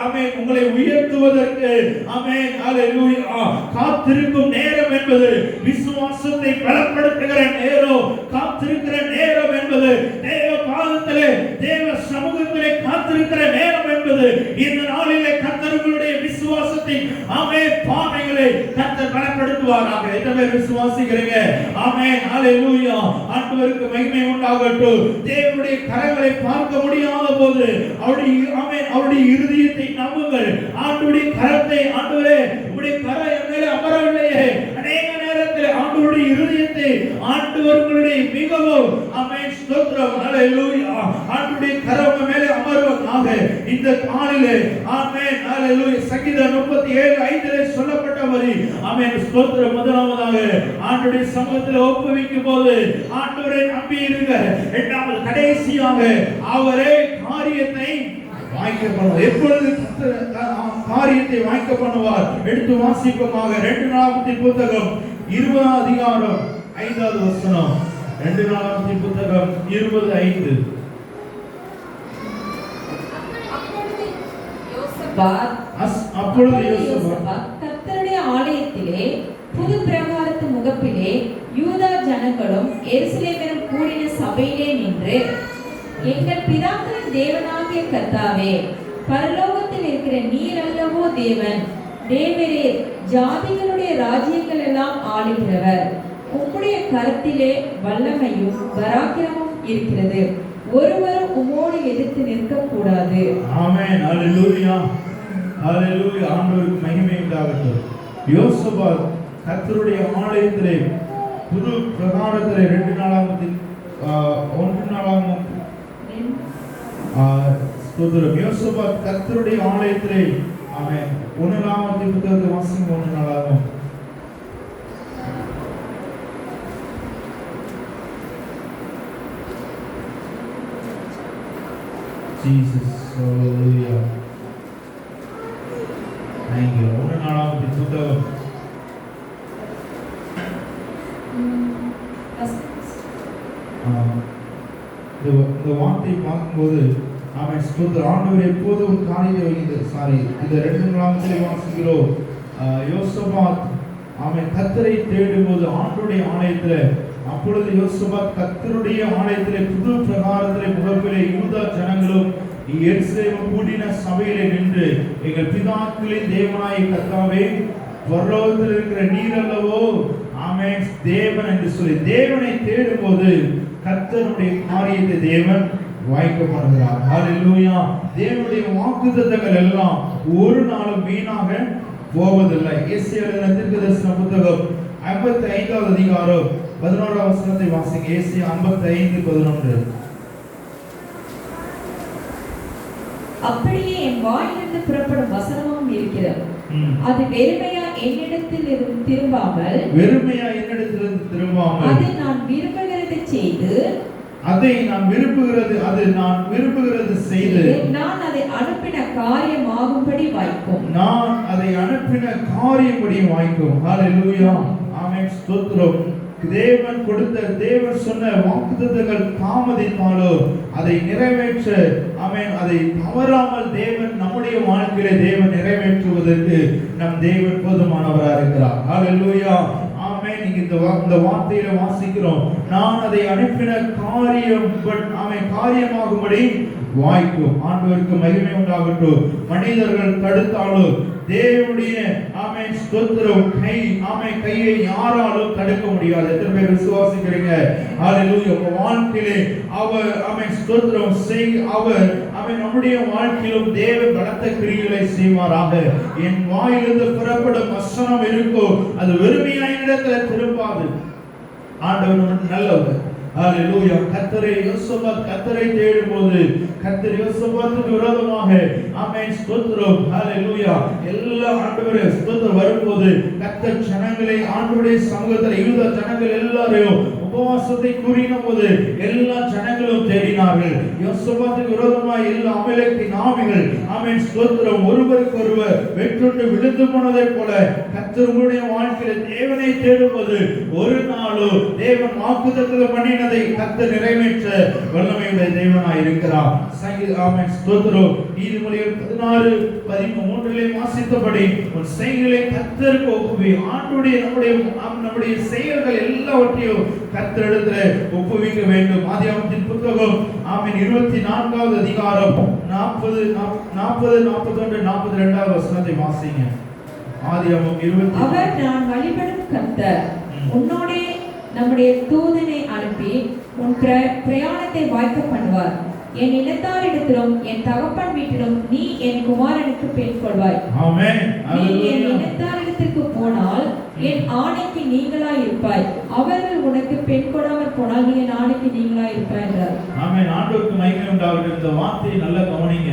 ஹalleluya காத்திருக்கும் நேரம் என்பது விசுவாசத்தை பலப்படுத்துகிற நேரம். காத்திருக்கிற நேரம் என்பது தேவ பாதத்திலே தேவ சமூகத்திலே காத்திருக்கிற நேரம் என்பது இந்த நாளிலே கர்த்தருடைய விசுவாசத்தை ஆமென் பாதைகளை கர்த்தர் பலப்படுத்துவாராக. எத்தனை விசுவாசிக்கிறீங்க? ஆமென் ஹalleluya. ஆண்டவருக்கு மகிமை உண்டாகட்டும். தேவனுடைய கரங்களை பார்க்க முடியாத போது அவருடைய இருதயத்தை நம்புங்கள். ஆண்டவருடைய கரத்தை ஆண்டவரே உம்முடைய கரம் என் மேலே அமரவில்லையே. அநேக நேரத்தில் ஆண்டவருடைய இருதயத்தை ஆண்டவர்களுடைய மிகவும் ஆமென் ஸ்தோத்திரம் ஹalleluya. ஆண்டவருடைய கரம் மேலே அமர்வதாக இந்த நாளிலே ஆமென் ஹalleluya. சங்கீதம் 37:5 சொல்லப்பட்ட வரி ஆமென் ஸ்தோத்திரம். முதலாவதாக ஆண்டவருடைய சமூகத்தில் ஒப்புவிக்கும் போது ஆண்டவரை நம்பி இருங்க. இரண்டாவது கடைசியாக அவரே காரியத்தை வாய்க்க பண்ணுவார். எப்பொழுது காரியத்தை வாய்க்க பண்ணுவார்? எடுத்து வாசிப்போமாக 2 நாளாகமத்தின் புத்தகம் 20 அதிகாரம் 5வது வசனம். 2 நாளாகமத்தின் புத்தகம் 20:5. அப்பொழுது யோசபாத் கர்த்தருடைய ஆலயத்திலே புது பிரகாரத்து முகப்பிலே யூதா ஜனங்களும் எருசலேமிலும் கூடின சபையிலே நின்று, எங்கள் பிதாக்களின் தேவனாகிய கர்த்தாவே, பரலோகத்தில் இருக்கிற நீர் அல்லவோ தேவன், தேவரே ஜாதிகளுடைய ராஜ்யங்கள் எல்லாம் ஆளுகிறவர், உம்முடைய கரத்திலே வல்லமையும் பராக்கிரமும் இருக்கிறது, ஒருவரும் உம்மோடு எதிர்த்து நிற்க கூடாது. ஆமென் ஹalleluya ஹalleluya. ஆண்டவருக்கு மகிமை உண்டாகட்டும். யோசபாத் கர்த்தருடைய ஆலயத்திலே புது பிரகாரத்திலே 2 நாளாகமத்தின் 1 நாளாகமம் ஸ்தோத்திரம். யோசபாத் கர்த்தருடைய ஆலயத்திலே ஆமென் 1 நாளாகமத்தின் புத்தகத்தை வாசிங்க. 1 நாளாகமம் Jesus hallelujah. Thank you. 1 நாளாகமத்தின் புத்தகம் இந்த வார்த்தை பார்க்கும்போது ஆமென் ஸ்தோத்திரம். ஆண்டவர் எப்போது ஒரு காரியத்தை வைக்கிறது. இந்த 2 நாளாகமத்திலே வாசிக்கிறோம். யோசபாத் ஆமென் கர்த்தரை தேடும்போது ஆண்டவருடைய ஆலயத்திலே, அப்பொழுது யோசபாத் கர்த்தருடைய ஆலயத்திலே புது பிரகாரத்திலே முகப்பிலே யூதா ஜனங்களும் எருசலேமில் கூடின சபையிலே நின்று, எங்கள் பிதாக்களின் தேவனாகிய கர்த்தாவே, பரலோகத்தில் இருக்கிற நீர் அல்லவோ ஆமென் தேவன் என்று சொல்லி தேவனை தேடும்போது கர்த்தருடைய காரியத்தை தேவன் வாய்க்க பண்ணுகிறார். ஹalleluya. தேவனுடைய வாக்குத்தத்தங்கள் எல்லாம் ஒரு நாளும் வீணாக போவதில்லை. ஏசாயா எழுதின தீர்க்கதரிசன புத்தகம் 55வது அதிகாரம் 11வது வசனத்தை வாசிங்க. ஏசாயா 55:11. அப்படியே என் வாயிலிருந்து புறப்படும் வசனமும் இருக்கிறது, அது வெறுமையா என்னிடத்தில் திரும்பாமல் அதை நான் விரும்புகிறது செய்து, நான் அதை அனுப்பின காரியமாகும்படி வாய்க்கும். ஹalleluya. ஆமென் ஸ்தோத்திரம். தேவன் சொன்ன வாக்குத்தத்தங்கள் தாமதித்தாலோ அதை நிறைவேற்ற ஆமென் அதை தவறாமல் தேவன் நம்முடைய வாழ்க்கையிலே தேவன் நிறைவேற்றுவதற்கு நம் தேவன் போதுமானவராக இருக்கிறார். ஹalleluya. ஆமென். இந்த வார்த்தையில வாசிக்கிறோம், நான் அதை அனுப்பின காரியமாகும்படி வாய்க்கும். ஆண்டவருக்கு மகிமை உண்டாகட்டும். மனிதர்கள் தடுத்தாலும் தேவனுடைய ஆமென் ஸ்தோத்திரம் கையை யாராலும் தடுக்க முடியாது. எத்தனை பேர் விசுவாசிக்கிறீங்க? ஹalleluya. உங்க வாழ்க்கையிலே அவர் ஆமென் ஸ்தோத்திரம் அவர் நம்முடைய வாழ்க்கையிலும் தேவன் பலத்த கிரியைகளை செய்வாராக. என் வாயிலிருந்து புறப்படும் வசனம் இருக்கோ அது வெறுமையான இடத்துல திரும்பாது. ஆண்டவர் நல்லவர். ஹalleluya. கர்த்தரை தேடும்போது கர்த்தர் யோசபாத்துக்கு விரோதமாக ஆமென் ஸ்தோத்திரம் ஹalleluya எல்லா ஆண்டவரே ஸ்தோத்திரம் வரும்போது கர்த்தர் ஜனங்களை ஆண்டவருடைய சமூகத்தில் யூதா ஜனங்கள் எல்லாரையும் உபவாசத்தை கூறின போது எல்லா ஜனங்களும் எங்கும் தேடினார்கள். யோசபாத்துக்கு விரோதமாய் எல்லா அமலேக்கின் ஆவிகள் ஆமென் ஸ்தோத்திரம் ஒருவருக்கு ஒருவர் வெற்றுண்டு விழுந்து போனதை போல கர்த்தர் உங்களுடைய வாழ்க்கையில் தேவனை தேடும்போது ஒரு நாளோ தேவன் வாக்குத்தத்தம் பண்ணினதை கர்த்தர் நிறைவேற்ற வல்லமையுடைய தேவனாய் இருக்கிறார். ஆமென் ஸ்தோத்திரம். நீதிமொழிகள் 16:13 வாசித்தபடி உன் செயல்களை கர்த்தருக்கு ஒப்புவி. ஆண்டவருடைய நம்முடைய செயல்கள் எல்லாவற்றையும் கர்த்தரிடத்தில் ஒப்புவிக்க வேண்டும். ஆதியாகமத்தின் புத்தகம் ஆமென் 24வது அதிகாரம் 40 41 42வது வசனத்தை வாசிங்க. ஆதியாகமம் 20. அவர் நான் வழிபடும் கர்த்தர் உன்னோடே நம்முடைய தூதனை அனுப்பி உன் பிரயாணத்தை வாய்க்க பண்ணுவார். என் இனத்தாரிடத்திலும் என் தகப்பன் வீட்டிலும் நீ என் குமாரனுக்கு பெண் கொள்வாய். ஆமென். நீ என் இனத்தாரிடத்திற்கு போனால் என் ஆணைக்கு நீங்களாய் இருப்பாய். அவர்கள் உனக்கு பெண் கொடாமல் போனால் நீ என் ஆணைக்கு நீங்களாய் இருப்பாய் என்றார். ஆமென். ஆண்டவருக்கு மகிமை உண்டாகட்டும். இந்த வார்த்தையை நல்லா கவனிங்க.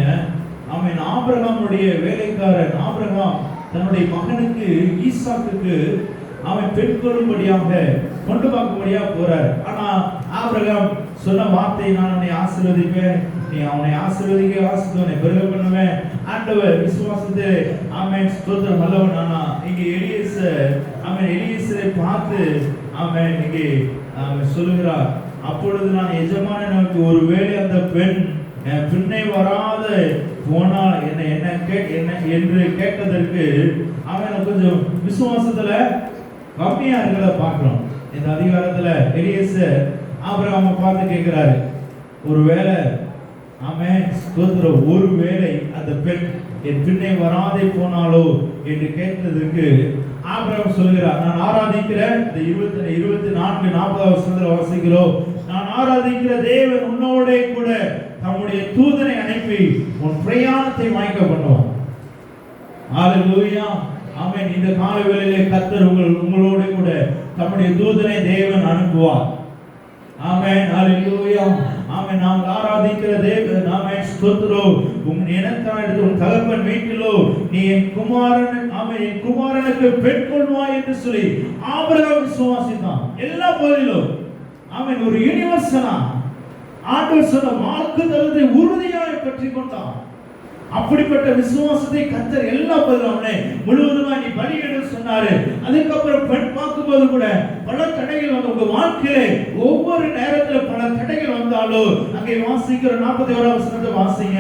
ஆமென். ஆபிரகாமுடைய வேலைக்காரன் ஆபிரகாம் தன்னுடைய மகனுக்கு ஈசாக்குக்கு அவன் பெண் கொள்ளும்படியாக கொண்டு பார்க்கும்படியாக போறார். ஆனா ஆபிரகாம் சொன்ன வார்த்தை, நான் உன்னை ஆசீர்வதிப்பேன், நீ அவனை ஆசீர்வதிக்க பெருக பண்ணுவேன். ஆண்டவர் விசுவாசத்தை ஆமென் ஸ்தோத்திரம் வல்லவன். ஆனா இங்கே எலியேசரை பார்த்து ஆமென் இங்கே சொல்லுகிறார், அப்பொழுது நான் எஜமானனுக்கு ஒருவேளை அந்த பெண் பின்னே வராத போனால் என்ன என்று கேட்டதற்கு அவன் கொஞ்சம் விசுவாசத்துல கம்மியா இருக்கிறத பார்க்கிறோம். இந்த அதிகாரத்துல எலியேசர் ஆபிரகாமை பார்த்து கேட்கிறாரு, ஒருவேளை ஆமென் ஸ்தோத்திரம் ஒருவேளை அந்த பெண் என் பின்னே வராதே போனாலோ என்று கேட்டதற்கு ஆபிரகாம் சொல்கிறார், நான் ஆராதிக்கிற இந்த 24-40 வசனத்துல வாசிக்கிறோம், நான் ஆராதிக்கிற தேவன் உன்னோட கூட தம்முடைய தூதனை அனுப்பி உன் பிரயாணத்தை வாய்க்க பண்ணுவார். ஹalleluya. ஆமென். இந்த கால வேளையிலே கர்த்தர் உங்களோட கூட தம்முடைய தூதனை தேவன் அனுப்புவார். ஆமென். ஹalleluya. ஆமென். நாம் ஆராதிக்கிற தேவன் ஆமென் ஸ்தோத்திரம். உன் இனத்தாரிடத்தில் உன் தகப்பன் வீட்டிலோ நீ என் குமாரனுக்கு பெண் கொள்வாய் என்று சொல்லி ஆபிரகாம் விசுவாசித்தான். எல்லா பகுதியிலும் ஆமென் ஒரு யூனிவர்சலா ஆண்டவர் சொன்ன வாக்குத்தத்தத்தை உறுதியாக பற்றி கொண்டான். அப்படிப்பட்ட விசுவாசத்தை கர்த்தர் எல்லா பதிலாமே முழுவதுமா நீ பலியிட சொன்னாரு. அதுக்கப்புறம் பெண் பார்க்கும்போது கூட பல தடைகள் வந்து உங்க வாழ்க்கையிலே ஒவ்வொரு நேரத்துல பல தடைகள் வந்தாலும் அங்கே வாசிக்கிற 41வது வசனத்தை வாசிங்க.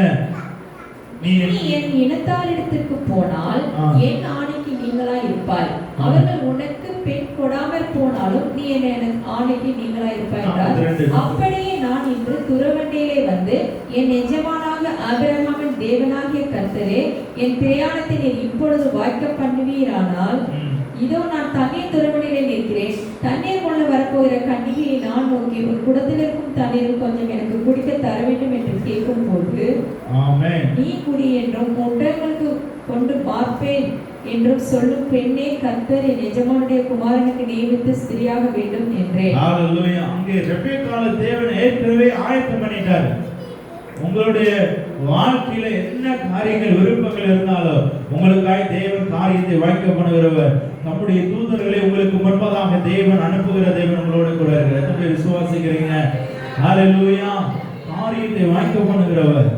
நீ என் இனத்தாரிடத்திற்கு போனால் என் ஆணைக்கு நீங்களாய் இருப்பாய். அவர்கள் உனக்கு பெண் கொடாமல் போனாலும் நீ என் ஆணைக்கு நீங்களாய் இருப்பாய் என்றார். அப்படியே நான் இன்று துறவண்டியிலே வந்து என் எஜமானாக ஆபிரகாமின் தேவனாகிய கர்த்தரே, என் பிரயாணத்தை நீர் இப்பொழுது வாய்க்க பண்ணுவீரானால் இதோ நான் தண்ணீர் துறவண்டியிலே நிற்கிறேன். தண்ணீர் கொள்ள வரப்போகிற கன்னிகையை நான் நோக்கி உன் குடத்தில் இருக்கும் தண்ணீர் கொஞ்சம் எனக்கு குடிக்க தர வேண்டும் என்று கேட்கும் போது நீ குடி என்றும் ஒன்றங்களுக்கு கொண்டு பார்ப்பேன் என்றும் சொல்லும் பெண்ணே, கர்த்தர் என் எஜமானுடைய குமாரனுக்கு நியமித்து ஸ்திரியாக வேண்டும் என்றேன். ஹalleluya. அங்கே ரெபெக்கால தேவன் ஏற்கனவே ஆயத்தம் பண்ணிட்டார். உங்களுடைய வாழ்க்கையில என்ன காரியங்கள் விருப்பங்கள் இருந்தாலும் உங்களுக்காய் தேவன் காரியத்தை வாய்க்க பண்ணுகிறவர். நம்முடைய தூதர்களை உங்களுக்கு முன்பதாக தேவன் அனுப்புகிற தேவன் உங்களோட கூட இருக்கிறார். எத்தனை விசுவாசிக்கிறீங்க? ஹalleluya. காரியத்தை வாய்க்க பண்ணுகிறவர்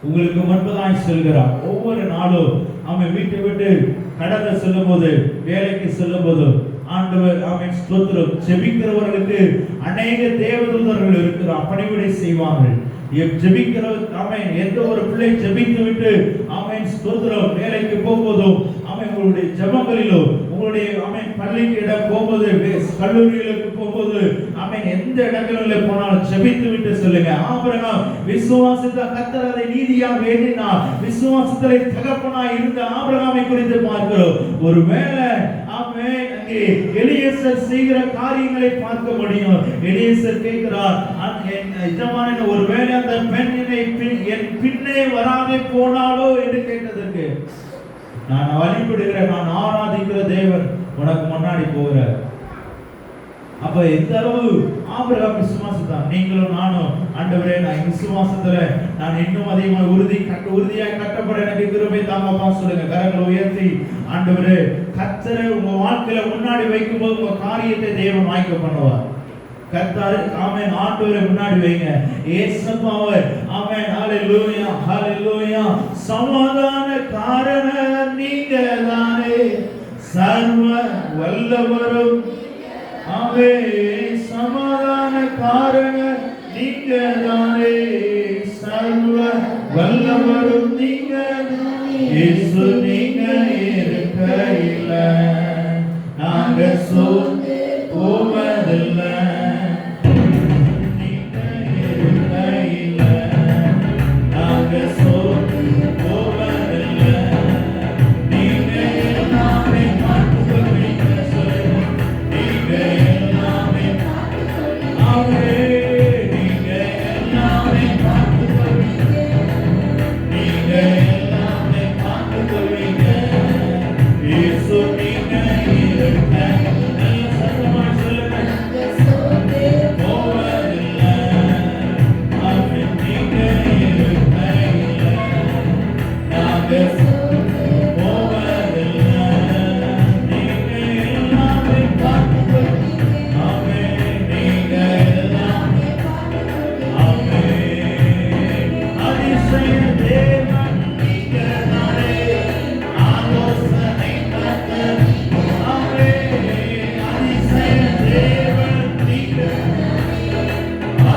உங்களுக்கு முன்பதாக செல்கிறார். ஒவ்வொரு நாளும் அவன் வீட்டை விட்டு கடந்து செல்லும் போது, வேலைக்கு செல்லும் போது ஆண்டவர் ஆமென் ஸ்தோத்திரம் ஜெபிக்கிறவர்களுக்கு அநேக தேவதூதர்கள் இருக்கிறார், பணிவிடை செய்வார்கள். ஜெபிக்கிறவர் ஆமென் எந்த ஒரு பிள்ளை ஜெபித்து விட்டு ஆமென் ஸ்தோத்திரம் வேலைக்கு போகும்போதும் ஆமென் உங்களுடைய ஜெபங்களிலோ உங்களுடைய ஆமென் பள்ளிக்கு இடம் போகும்போது கல்லூரிகளுக்கு போகும்போது ஆமென் எந்த இடங்களில் போனாலும் ஜெபித்து விட்டு சொல்லுங்க. ஆபிரகாம் விசுவாசத்தை கர்த்தர் அதை நீதியாக எண்ணினார். விசுவாசத்திலே தகப்பனாய் இருந்த ஆபிரகாமை குறித்து பார்க்கிறோம். ஒருவேளை ஆமென் அங்கே எலியேசர் செய்கிற காரியங்களை பார்க்க முடியும். எலியேசர் கேட்கிறார், எஜமானே ஒருவேளை அந்த பெண் என் பின்னே வராதே போனாலோ என்று கேட்டதற்கு, நான் வழிபடுகிற நான் ஆராதிக்கிற தேவன் உனக்கு முன்னாடி போகிறார். அப்ப எந்த அளவு ஆபிரகாம் விசுவாசத்தான். நீங்களும் நானும் ஆண்டவரே நான் விசுவாசத்துல நான் இன்னும் அதிகமாக உறுதியாக கட்டப்பட எனக்கு கிருபை தாங்கப்பா சொல்லுங்க. கரங்களை உயர்த்தி ஆண்டவரே கர்த்தரை உங்க வாழ்க்கையில முன்னாடி வைக்கும் போது உங்க காரியத்தை தேவன் வாய்க்க பண்ணுவார். கர்த்தர் ஆமென் ஆண்டவரை முன்னாடி வைங்க. இயேசுவாவே ஆமென் ஹalleluya ஹalleluya. சமாதான காரணர் நீங்கதானே சர்வ வல்லவரும் ஆமென் சமாதான காரணர் நீங்கதானே சர்வ வல்லவரும் நீங்கதானே இயேசு நீங்க இருக்கையில நாங்க சோர்ந்து போவதில்லை. நீங்க இருக்கையில நாங்க சோர்ந்து போவதில்லை. நீங்க எல்லாமே பார்த்துக்கொள்வீங்க. சொல்லுங்க. நீங்க எல்லாமே பார்த்துக்கொள்வீங்க. நீங்க எல்லாமே பார்த்துக்கொள்வீங்க. நீங்க எல்லாமே பார்த்துக்கொள்வீங்க. இயேசு நீங்க இருக்க நல்ல சத்தமா சொல்லுங்க. போவதில்லை. ஆமென். நீங்க இருக்கையில நாங்க போவதில்லை. நீங்க எல்லாமே பார்த்துக்கொள்வீங்க. ஆமென். நீங்க எல்லாமே ஆமென். அதிசய தேவன் நீங்கதானே ஆலோசனை கர்த்தர். ஆமென். அதிசய தேவன் நீங்கதானே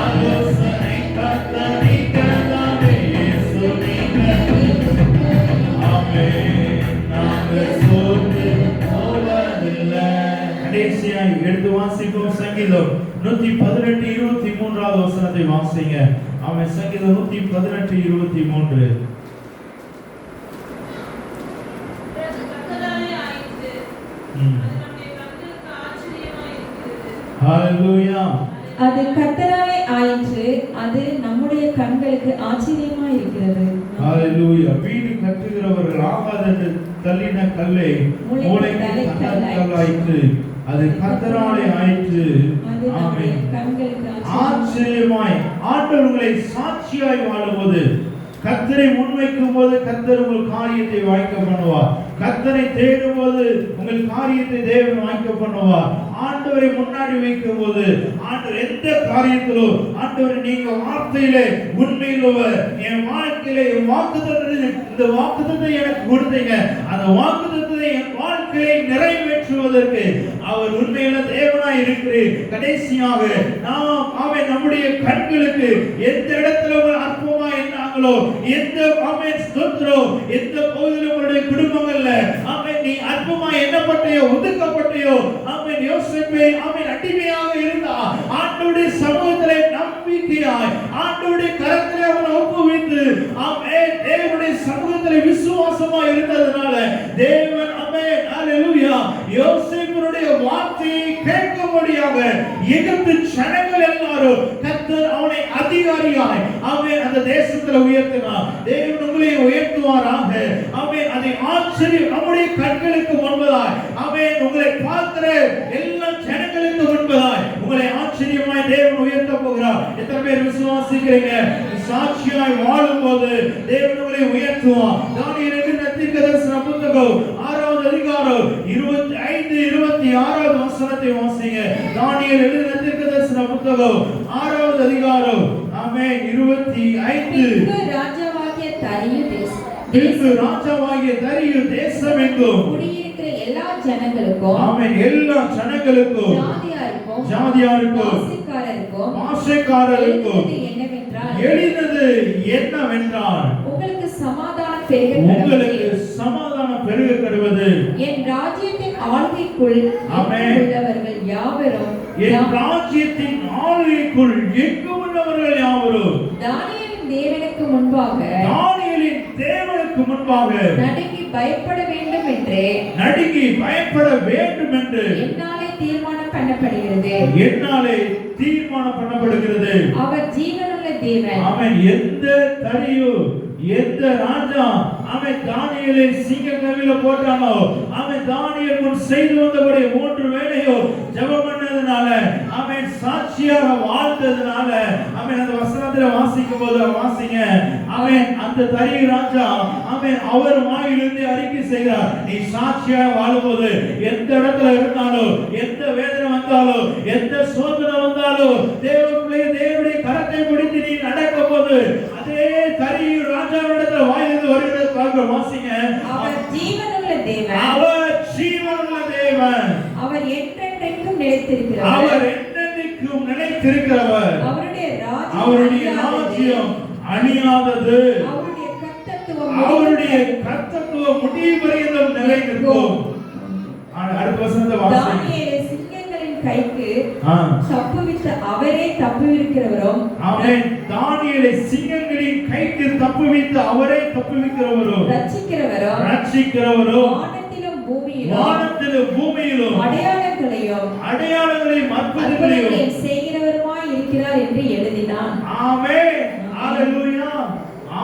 ஆலோசனை கர்த்தர் நீங்கதானே இயேசு நீங்க. ஆமென். நாங்க சோர்ந்து போவதில்லை. கடைசியாய் எடுத்து வாசிப்போம். சங்கீதம் 118 23வது வசனத்தை வாசிங்க. ஆமென். சங்கீதம் 118 23. ஹalleluya. அது கர்த்தராலே ஆயிற்று, அது நம்முடைய கண்களுக்கு ஆச்சரியமா இருக்கிறது. ஹalleluya. வீடு கட்டுகிறவர்கள் ஆகாதென்று தள்ளின கல்லை மூலைக்கு தகர்த்தலாயிற்று. அது கர்த்தராலே ஆயிற்று. அது நம்முடைய ஆமென். கண்களுக்கு ஆச்சரியமாய் ஆண்டவர் உங்களை சாட்சியாய் வாழும்போது, கர்த்தரை முன்வைக்கும் போது கர்த்தர் உங்கள் காரியத்தை வாய்க்க பண்ணுவார். கர்த்தரை தேடும் போது உங்கள் காரியத்தை தேவன் வாய்க்க பண்ணுவார். ஆண்டவரை முன்னாடி வைக்கும் போது ஆண்டவர் எந்த காரியத்திலோ ஆண்டவர் நீங்க வார்த்தையிலே உண்மையிலவர் என் வாழ்க்கையில என் வாக்குத்தத்தத்தை இந்த வாக்குத்தத்தை எனக்கு கொடுத்தீங்க, அந்த வாக்குத்தத்தை என் வாழ்க்கையை நிறைவேற்றுவதற்கு அவர் உண்மையில தேவனாய் இருக்கிறேன். கடைசியாக நாம் அவன் நம்முடைய கண்களுக்கு எந்த இடத்துல ஒரு அற்புதமா என்னாங்களோ, எந்த அவன் ஸ்தோத்திரம் எந்த பகுதியில் உங்களுடைய குடும்பங்கள்ல அவன் நீ அற்புதமா எண்ணப்பட்டையோ ஒதுக்கப்பட்டையோ அவன் யோசிப்பே அவன் அடிமையாக இருந்தா ஆண்டவருடைய சமூகத்திலே நம்பிக்கையாய் ஆண்டவருடைய கரத்திலே அவனை ஒப்புவித்து அவன் தேவனுடைய சமூகத்திலே விசுவாசமா இருந்ததனால தேவன் அவன் ஹalleluya யோசேப்புடைய வார்த்தையை கேட்கும்படியாக எகிப்து ஜனங்கள் எல்லாரும் கர்த்தர் அவனை அதிகாரியாய் அவன் அந்த தேசத்துல உயர்த்தினார். தேவன் உங்களை உயர்த்துவாராக. அவன் அதை ஆச்சரியம் நம்முடைய கண்களுக்கு முன்பதாய் அவன் உங்களை பார்க்கிற எல்லா ஜனங்களுக்கு முன்பதாய் உங்களை ஆச்சரியமாய் தேவன் உயர்த்த போகிறார். எத்தனை பேர் விசுவாசிக்கிறீங்க? சாட்சியாய் வாழும்போது தேவன் உங்களை உயர்த்துவார். தானியேல் எழுதின தீர்க்கதரிசன புத்தகம் 6வது அதிகாரம் 25 26வது வசனத்தை வாசிங்க. தானியேல் எழுதின தீர்க்கதரிசன புத்தகம் 6வது அதிகாரம் ஆமென் 25. ராஜாவாகிய தரியு தேசம் எங்கும் குடியிருக்கிற எல்லா ஜனங்களுக்கும் ஆமென் எல்லா ஜனங்களுக்கும் ஜாதியாருக்கும் பாஷைக்காரருக்கும் எழுதினது என்னவென்றால் உங்களுக்கு சமாதானம் பெருக கடவது என் ராஜ்யத்தின் ஆளுகைக்குள் உள்ளவர்கள் யாவரும் என் ராஜ்யத்தின் ஆளுகைக்குள் எங்கும் உள்ளவர்கள் யாவரும் தானியேலின் தேவனுக்கு முன்பாக நடுங்கி பயப்பட வேண்டும் என்று என்னாலே தீர்மானம் பண்ணப்படுகிறது. அவர் ஜீவனுள்ள தேவன். அவன் எந்த தரியு எந்த ராஜா அவன் தானியேலை சிங்கக்கவில போட்டானோ, அவன் தானியேல் முன் செய்து வந்தபடி 3 வேளையோ ஜெபம் பண்ணதுனால, அவன் சாட்சியாக வாழ்ந்ததுனால, அவன் அந்த வசனத்துல வாசிக்கும் போது வாசிங்க, அவன் அந்த தரியு ராஜா அவன் அவர் வாயிலிருந்து அறிக்கை செய்கிறார், நீ சாட்சியாக வாழும்போது எந்த இடத்துல இருந்தாலும், எந்த வேதனை வந்தாலும், எந்த சோதனை வந்தாலும், தேவனுடைய கரத்தை பிடித்து நீ நடக்கும் போது அதே தரியு ராஜாவிடத்தில் வாயிலிருந்து வருகிறது பார்க்க வாசிங்க. அவர் ஜீவனுள்ள தேவன், அவர் ஜீவனுள்ள தேவன், அவர் என்றென்றைக்கும் நிலைத்திருக்கிறவர், அவர் என்றென்றைக்கும் நிலைத்திருக்கிறவர், அவருடைய ராஜ்யம் அழியாதது, அவருடைய கர்த்தத்துவம் முடிவு வரையிலும் நிலைநிற்கும். அடுத்த வசனத்தை வாசிங்க. தானியேலை சிங்கங்களின் கைக்கு தப்புவித்த அவரே தப்புவிக்கிறவரும், ஆமென். தானியேலை சிங்கங்களின் கைக்கு தப்புவித்த அவரே தப்புவிக்கிறவரும், ரட்சிக்கிறவரும், வானத்திலும் பூமியிலும் அடையாளங்களையும் அற்புதங்களையும் செய்கிறவருமாய் இருக்கிறார் என்று எழுதினான். ஆமென். ஹalleluya.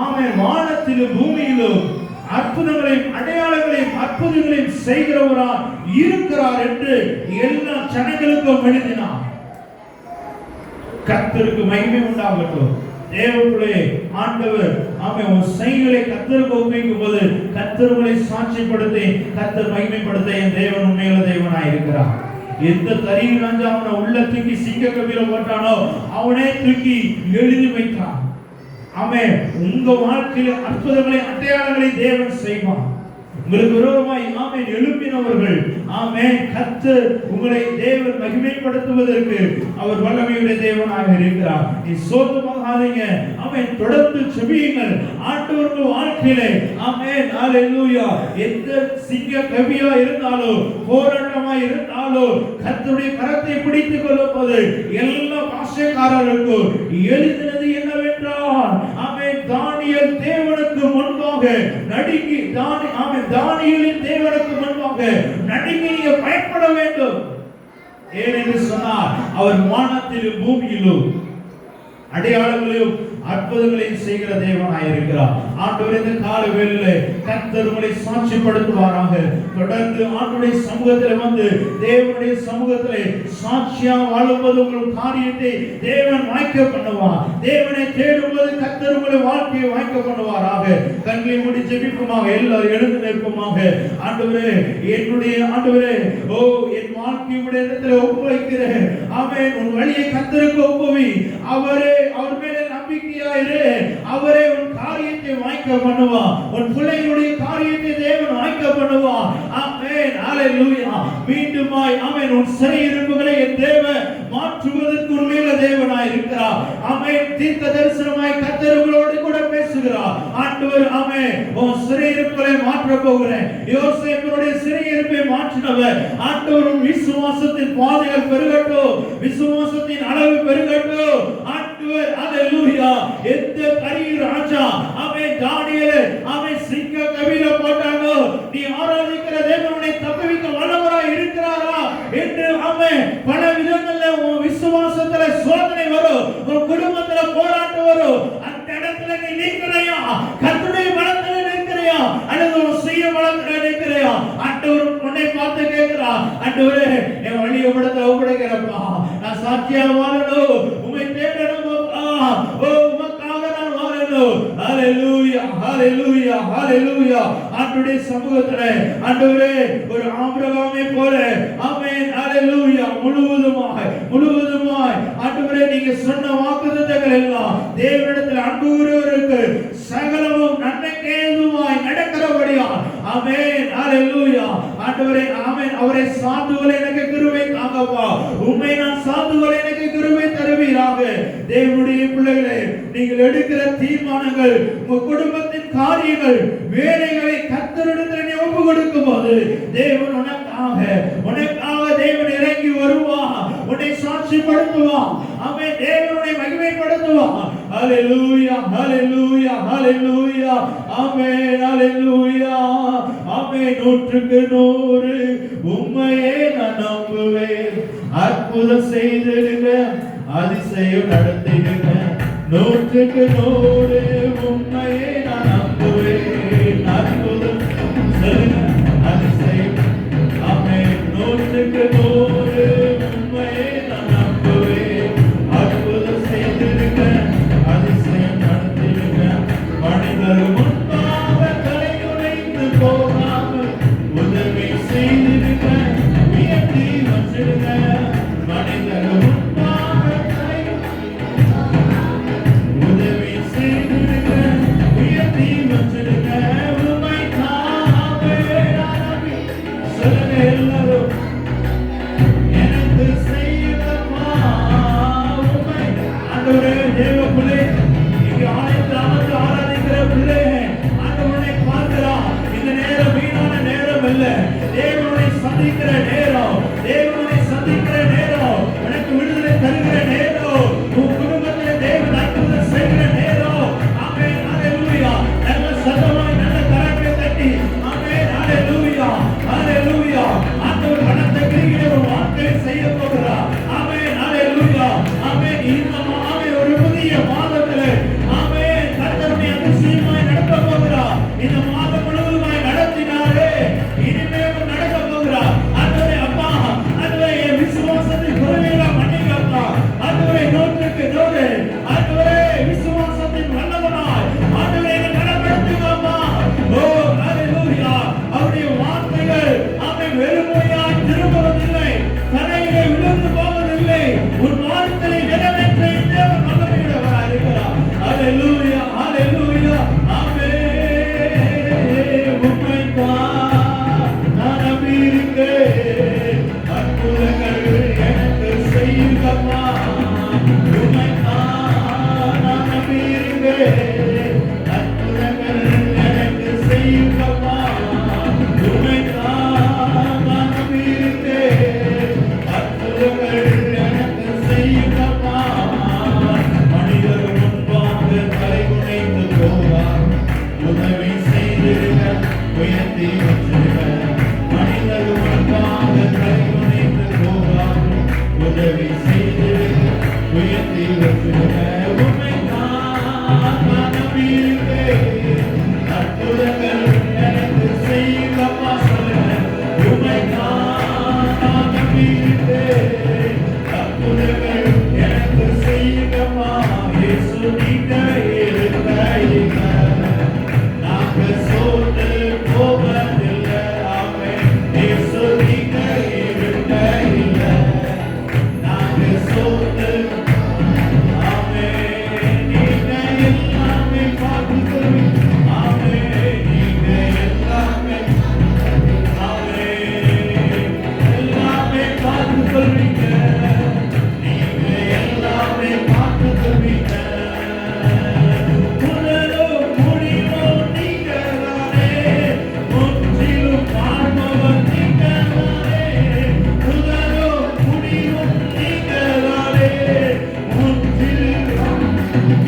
ஆமென். வானத்திலும் பூமியிலும் அற்புதங்களையும் அடையாளங்களையும் அற்புதங்களையும் செய்கிறவராய் இருக்கிறார் என்று எல்லா ஜனங்களுக்கும் எழுதினார். கர்த்தருக்கு மகிமை உண்டாகட்டும். தேவனுடைய ஆண்டவர் ஆமென் உன் செயலை கர்த்தருக்கு ஒப்புவிக்கும் போது கர்த்தர் உங்களை சாட்சிப்படுத்தி கர்த்தர் மகிமைப்படுத்த என் தேவன் உண்மையுள்ள தேவனாய் இருக்கிறார். எந்த தரியு ராஜா அவனை உள்ள தூக்கி சிங்கக்கவில போட்டானோ அவனே தூக்கி எழுதி வைத்தான். ஆமென். உங்க வாழ்க்கையில அற்புதங்களை அடையாளங்களை தேவன் செய்வான். உங்களுக்கு விரோதமாய் ஆமென் எழுப்பினவர்கள் ஆமென் கர்த்தர் உங்களை தேவன் மகிமைப்படுத்துவதற்கு அவர் வல்லமையுடைய தேவனாக இருக்கிறார். நீ சோர்ந்துபோகாதீங்க. ஆமென். தொடர்ந்து ஜெபியுங்கள். ஆண்டவருடைய வாழ்க்கையிலே ஆமென் ஹalleluya எந்த சிங்க கவியா இருந்தாலும் போராட்டமா இருந்தாலும் கர்த்தருடைய கரத்தை பிடித்துக் கொள்ளும்போது எல்லா பாஷைக்காரர்களுக்கும் எழுதினது என்னவென்றால் ஆமென் தானியேல் தேவனுக்கு முன்பாக நடுங்கி தானியேலின் தேவனுக்கு முன்பாக நடுங்கி நீங்க பயப்பட வேண்டும். ஏனென்று சொன்னார் அவர் வானத்திலும் பூமியிலும் அடையாளங்களையும் அற்புதங்களையும் செய்கிற தேவனாய் இருக்கிறார். ஆண்டவர் இந்த கால வேளையிலே கர்த்தர் உங்களை சாட்சிப்படுத்துவாராக. தொடர்ந்து ஆண்டவருடைய சமூகத்தில் வந்து தேவனுடைய சமூகத்திலே சாட்சியா வாழும்போது உங்கள் காரியத்தை தேவன் வாய்க்க பண்ணுவார். தேவனை தேடும்போது கர்த்தர் உங்களை வாழ்க்கையை வாய்க்க பண்ணுவாராக. கண்களை மூடி ஜெபிப்போமாக. எல்லாரும் எழுந்து நிற்போமாக. ஆண்டவரே என்னுடைய ஆண்டவரே ஓ என் வாழ்க்கையை உடைய இடத்துல ஒப்புவிக்கிறேன். ஆமென். உன் வழியை கர்த்தருக்கு ஒப்புவி. அவரே அவர் மேலே நம்பிக்கையாயிரு. அவரே உன் காரியத்தை வாய்க்க பண்ணுவார். உன் பிள்ளைகளுடைய காரியத்தை தேவன் வாய்க்க பண்ணுவார். ஆமென். ஹalleluya. மீண்டுமாய் ஆமென் உன் சிறையிருப்புகளை என் தேவன் மாற்றுவதற்கு உண்மையுள்ள தேவனாய் இருக்கிறார். ஆமென். தீர்க்க தரிசனமாய் கர்த்தர் உங்களோடு கூட பேசுகிறார். ஆண்டவர் ஆமென் உன் சிறையிருப்புகளை மாற்ற போகிறேன். யோசேப்புடைய சிறையிருப்பை மாற்றினவர் ஆண்டவர் உன் விசுவாசத்தின் பாதைகள் பெருகட்டும். விசுவாசத்தின் அளவு பெருகட்டும். ஆண்டவர் ஹalleluya. எந்த தரியு ராஜா ஆமென் தானியேல் ஆமென் சிங்க கவில போட்டானோ நீ ஆராதிக்கிற தேவன் உன்னை தப்புவிக்க வல்லவராய் இருக்கிறாரா என்று ஆமென் பல விதங்கள்ல உன் விசுவாசத்துல சோதனை வரும். உன் குடும்பத்துல போராட்டம் வரும். அந்த இடத்துல நீ நிற்கிறையா? கர்த்தருடைய பலத்துல நிற்கிறையா? அல்லது உன் சுய பலத்துல நிற்கிறையா? ஆண்டவர் உன்னை பார்த்து கேட்கிறா, ஆண்டவரே என் வழியை படத்தை ஒப்படைக்கிறப்பா, நான் சாட்சியா வாழணும், உம்மை தேடணும் அப்பா, ஓ உமக்காக நான் வாழணும். ஹalleluya ஹalleluya ஹalleluya. ஆண்டவருடைய சமூகத்திலே ஆண்டவரே ஒரு ஆபிரகாமை போல ஆமென் ஹalleluya முழுவதுமாய் ஆண்டவரே நீங்க சொன்ன வாக்குத்தத்தங்கள் எல்லாம் தேவனிடத்தில் அன்பு கூறுவதற்கு சகலமும் நன்மைக்கு ஏதுவாய் நடக்கிறபடியா ஆமென் ஹalleluya. ஆண்டவரே ஆமென் அவரை சார்ந்துகளை எனக்கு கிருபை தாங்கப்பா. உம்மை நான் சார்ந்துகளை எனக்கு கிருபை தருவீராக. தேவனுடைய பிள்ளைகளே நீங்கள் எடுக்கிற தீர்மானங்கள் உங்கள் குடும்பத்தின் காரியங்கள் வேலைகளை கர்த்தரிடத்தில் நீ ஒப்பு கொடுக்கும் போது தேவன் உனக்காக தேவன் இறங்கி வருவார். உன்னை சாட்சிப்படுத்துவார். ஆமென். தேவனுடைய மகிமைப்படுத்துவார். ஹalleluya ஹalleluya ஹalleluya ஆமென் ஹalleluya ஆமென். 100க்கு 100 உம்மையே நான் நம்புவேன். அற்புதம் செய்திடுங்க, அதிசயம் நடத்திடுங்க. 100க்கு 100 உம்மையே நான் நம்புவேன். மனிதர் முன்பாக தலை குனிந்து போகாமல் உதவி செய்திருக்க உயர்த்தி வச்சிருக்க. மனிதர் முன்பாக தலை உதவி செய்திருக்க உயர்த்தி வச்சிருக்க. உம்மை தாமே ஆராதி சொல்லுங்க எல்லாரும். எனக்கு செய்யுங்கப்பா உம்மை. ஆண்டவரே, தேவ பிள்ளை இங்க ஆலயத்தில் ஆராதிக்கிற பிள்ளை ஆண்டவனை பார்க்கிறான். இந்த நேரம் வீணான நேரம் அல்ல, தேவனை சந்திக்கிற நேரம், தேவனை சந்திக்கிற நேரம், எனக்கு விடுதலை தருகிற நேரம், உன் குடும்பத்தில் தேவன் அற்புதம் செய்கிற நேரம். ஆமென், ஹalleluya. நல்ல சத்தமாய் நல்ல கரங்களை தட்டி ஆமென், ஹalleluya, ஹalleluya. ஆண்டவர் கடந்த கிரியிலே ஒரு வார்த்தையை செய்ய போகிறார். ஆமென், ஹalleluya, ஆமென். இந்த ஆமென் ஒரு புதிய மாதத்திலே ஆமென் கர்த்தருடைய அதிசயமாய் நடக்க போகிறார். இந்த மாதம் முழுவதுமாய் நடத்தினாரே, இனிமேலும் நடக்க போகிறார். ஆண்டவரே அப்பா, ஆண்டவரே என் விசுவாசத்தை குறைவெல்லாம் மன்னிக்கப்பா. ஆண்டவரே நூற்றுக்கு நூறு, ஆண்டவரே விசுவாசத்தின் வல்லவனாய் ஆண்டவரே என்னை கனப்படுத்துங்கப்பா. ஓ ஹalleluya. அவருடைய வார்த்தைகள் ஆமென் வெறுமையாய் திரும்புவதில்லை, தரையிலே விழுந்து போவதில்லை. உன் வார்த்தையை நிறைவேற்ற தேவன் வல்லமையுள்ளவராய் இருக்கிறார். ஹalleluya, ஹalleluya. ஆமென். உம்மைத்தான் நான் நம்பியிருக்கிறேன். அற்புதங்கள் எனக்கு செய்யுங்கப்பா. உம்மைத்தான் நான் நம்பியிருக்கிறேன். அற்புதங்கள் எனக்கு செய்யுங்கப்பா. உம்மைத்தான் நான் நம்பியிருக்கிறேன். அற்புதங்கள் எனக்கு செய்யுங்கப்பா. மனிதர் முன்பாக தலை குனிந்து போவார், உதவி செய்திருக்க உயர்த்தி வச்சிருக்க. மனிதர் முன்பாக தலை குனிந்து போவார், உதவி செய்திருக்க உயர்த்தி வச்சிருக்க. உம்மைத்தான் நான் நம்பியிருக்கிறேன். அற்புதங்கள் எனக்கு செய்யுங்கப்பா. சொல்லுங்க. உம்மைத்தான் நான் நம்பியிருக்கிறேன். அற்புதங்கள் எனக்கு செய்யுங்கப்பா. இயேசு நீங்க இருக்கையில நாங்க சோர்ந்து போவதில்லை. ஆமென். இயேசு நீங்க இருக்கையில நாங்க சோர்ந்து ஆமென். நீங்க எல்லாமே பார்த்துக்கொள்வீங்க. ஆமென். நீங்க எல்லாமே ஆமென். எல்லாமே பார்த்துக்கொள்வீங்க. நீங்க எல்லாமே பார்த்துக்கொள்வீங்க. முதலும் முடிவும் நீங்கதானே, முற்றிலும் வாழ்பவர் நீங்கதானே. முதலும் முடிவும் நீங்கதானே, முற்றிலும்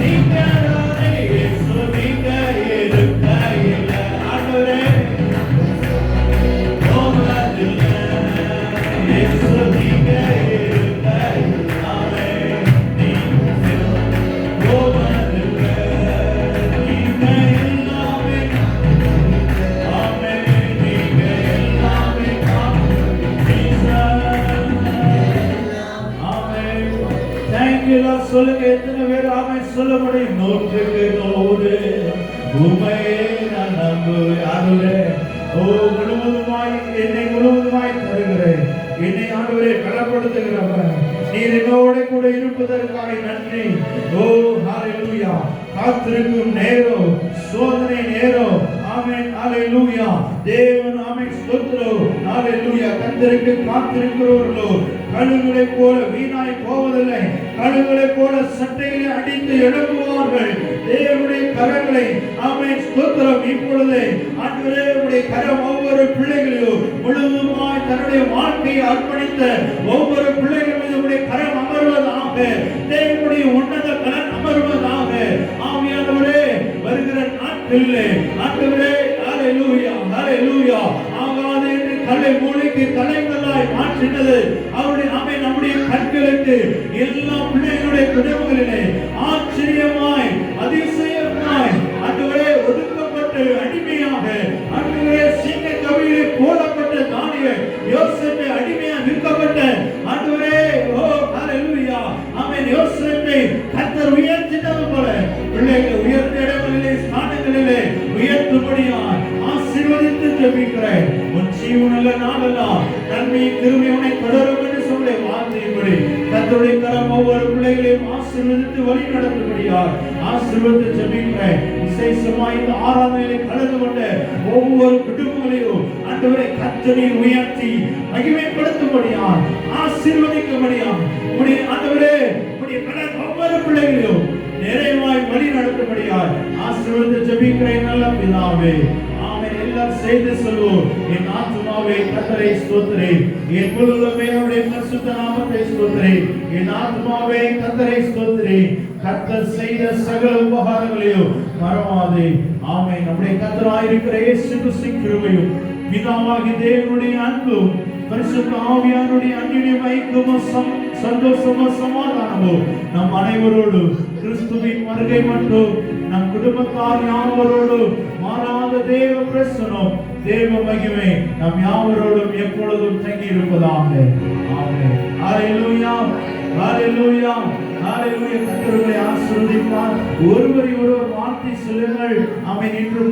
நீங்கதானே. இயேசு நீங்க இருக்கையில ஆண்டவரே போவதில்லை. இயேசு நீங்க இருக்கையில ஆமென். நீங்க போவதில்லை. நீங்க எல்லாமே ஆமென். நீங்க எல்லாமே ஆமென். Thank you Lord. சொல்லுங்க. எத்தனை பேர் ஆமென் சொல்ல முடியும்? நூற்றுக்கு நூறு உம்மையே நான் நம்புவேன். ஆண்டவரே, ஓ முழுவதுமாய் என்னை முழுவதுமாய் தருகிறேன். என்னை ஆண்டவரே பலப்படுத்துகிறவர். நீர் என்னோட கூட இருப்பதற்காக நன்றி. ஓ ஹalleluya. காத்திருக்கும் நேரம், சோதனை நேரம். ஆமென், ஹalleluya. தேவன் ஆமென் ஸ்தோத்திரம். ஹalleluya. கர்த்தருக்கு காத்திருக்கிறவர்களோ கழுகுகளைப் போல வீணாய் போவதில்லை. கழுகுகளைப் போல சட்டைகளை அடித்து எழும்புவார்கள். தேவனுடைய கரங்களை ஆமென் ஸ்தோத்திரம். இப்பொழுது ஆண்டவரே உம்முடைய கரம் ஒவ்வொரு பிள்ளைகளையும் முழுவதுமாய் தன்னுடைய வாழ்க்கையை அர்ப்பணித்த ஒவ்வொரு பிள்ளைகள் மீது உம்முடைய கரம் அமர்வதாக. தேவனுடைய உன்னத கரம் அமர்வதாக. ஆவியானவரே வருகிற நாட்களிலே ஆண்டவரே ஹalleluya, ஹalleluya. ஆகாது என்று கல்லை மூளைக்கு தலைகளாய் மாற்றினது அவருடைய ஆமென். நம்முடைய கண்களுக்கு எல்லா பிள்ளைகளுடைய குடும்பங்களிலே ஆச்சரியமாய் அதிசயமாய் ஆண்டவரே ஒதுக்கப்பட்டு அடிமையாக ஆண்டவரே சிங்க கவியிலே போடப்பட்ட தானியேல் யோசேப்பை அடிமையாக விற்கப்பட்ட ஆண்டவரே ஓ ஹalleluya. ஆமென். யோசேப்பை கர்த்தர் உயர்த்தினது போல பிள்ளைகள் உயர்ந்த இடங்களிலே ஸ்தானங்கள் கரங்களிலே உயர்த்தும்படியாய் ஆசீர்வதித்து ஜெபிக்கிறேன். உன் ஜீவனுள்ள நாளெல்லாம் நன்மை கிருபை உன்னை தொடரும் என்று சொல்லி வார்த்தையின்படி கர்த்தருடைய கரம் ஒவ்வொரு பிள்ளைகளையும் ஆசீர்வதித்து வழி நடத்தும்படியாய் ஆசீர்வதித்து ஜெபிக்கிறேன். விசேஷமாய் இந்த ஆராதனையிலே கலந்து கொண்ட ஒவ்வொரு குடும்பங்களையும் ஆண்டவரை கர்த்தரை உயர்த்தி மகிமைப்படுத்தும்படியாய் ஆசீர்வதிக்கும்படியாய் உம்முடைய ஆண்டவரே உம்முடைய கடன் ஒவ்வொரு பிள்ளைகளையும் நிறைவாய் வழி நடத்தும்படியாய் ஆசீர்வதித்து ஜெபிக்கிறேன் நல்ல பிதாவே. ஆமென். எல்லாம் செய்து சொல்வோம். என் ஆத்துமாவே கர்த்தரை ஸ்தோத்திரி, என் முழுவதுமே அவருடைய பரிசுத்த நாமத்தை ஸ்தோத்திரி. என் ஆத்துமாவே கர்த்தரை ஸ்தோத்திரி, கர்த்தர் செய்த சகல உபகாரங்களையும் மறவாதே. ஆமென். நம்முடைய கர்த்தராயிருக்கிற இயேசு கிறிஸ்துவின் கிருபையும் பிதாவாகிய தேவனுடைய அன்பும் பரிசுத்த ஆவியானவருடைய அன்பின் ஐக்கியமும் சந்தோஷமும் சமாதானமும் நம் அனைவரோடும் கிறிஸ்துவின் வருகை மட்டும் நம் குடும்பத்தார் யாவரோடும் மாறாத தேவ பிரசன்னம் தேவ மகிமை நம் யாவரோடும் எப்பொழுதும் தங்கி இருப்பதாக. ஆமென். ஹalleluya, ஹalleluya, ஹalleluya. கர்த்தரை ஆசீர்வதிப்பார். ஒருவரை ஒருவர் வாழ்த்தி சொல்லுங்கள். ஆமென். இன்று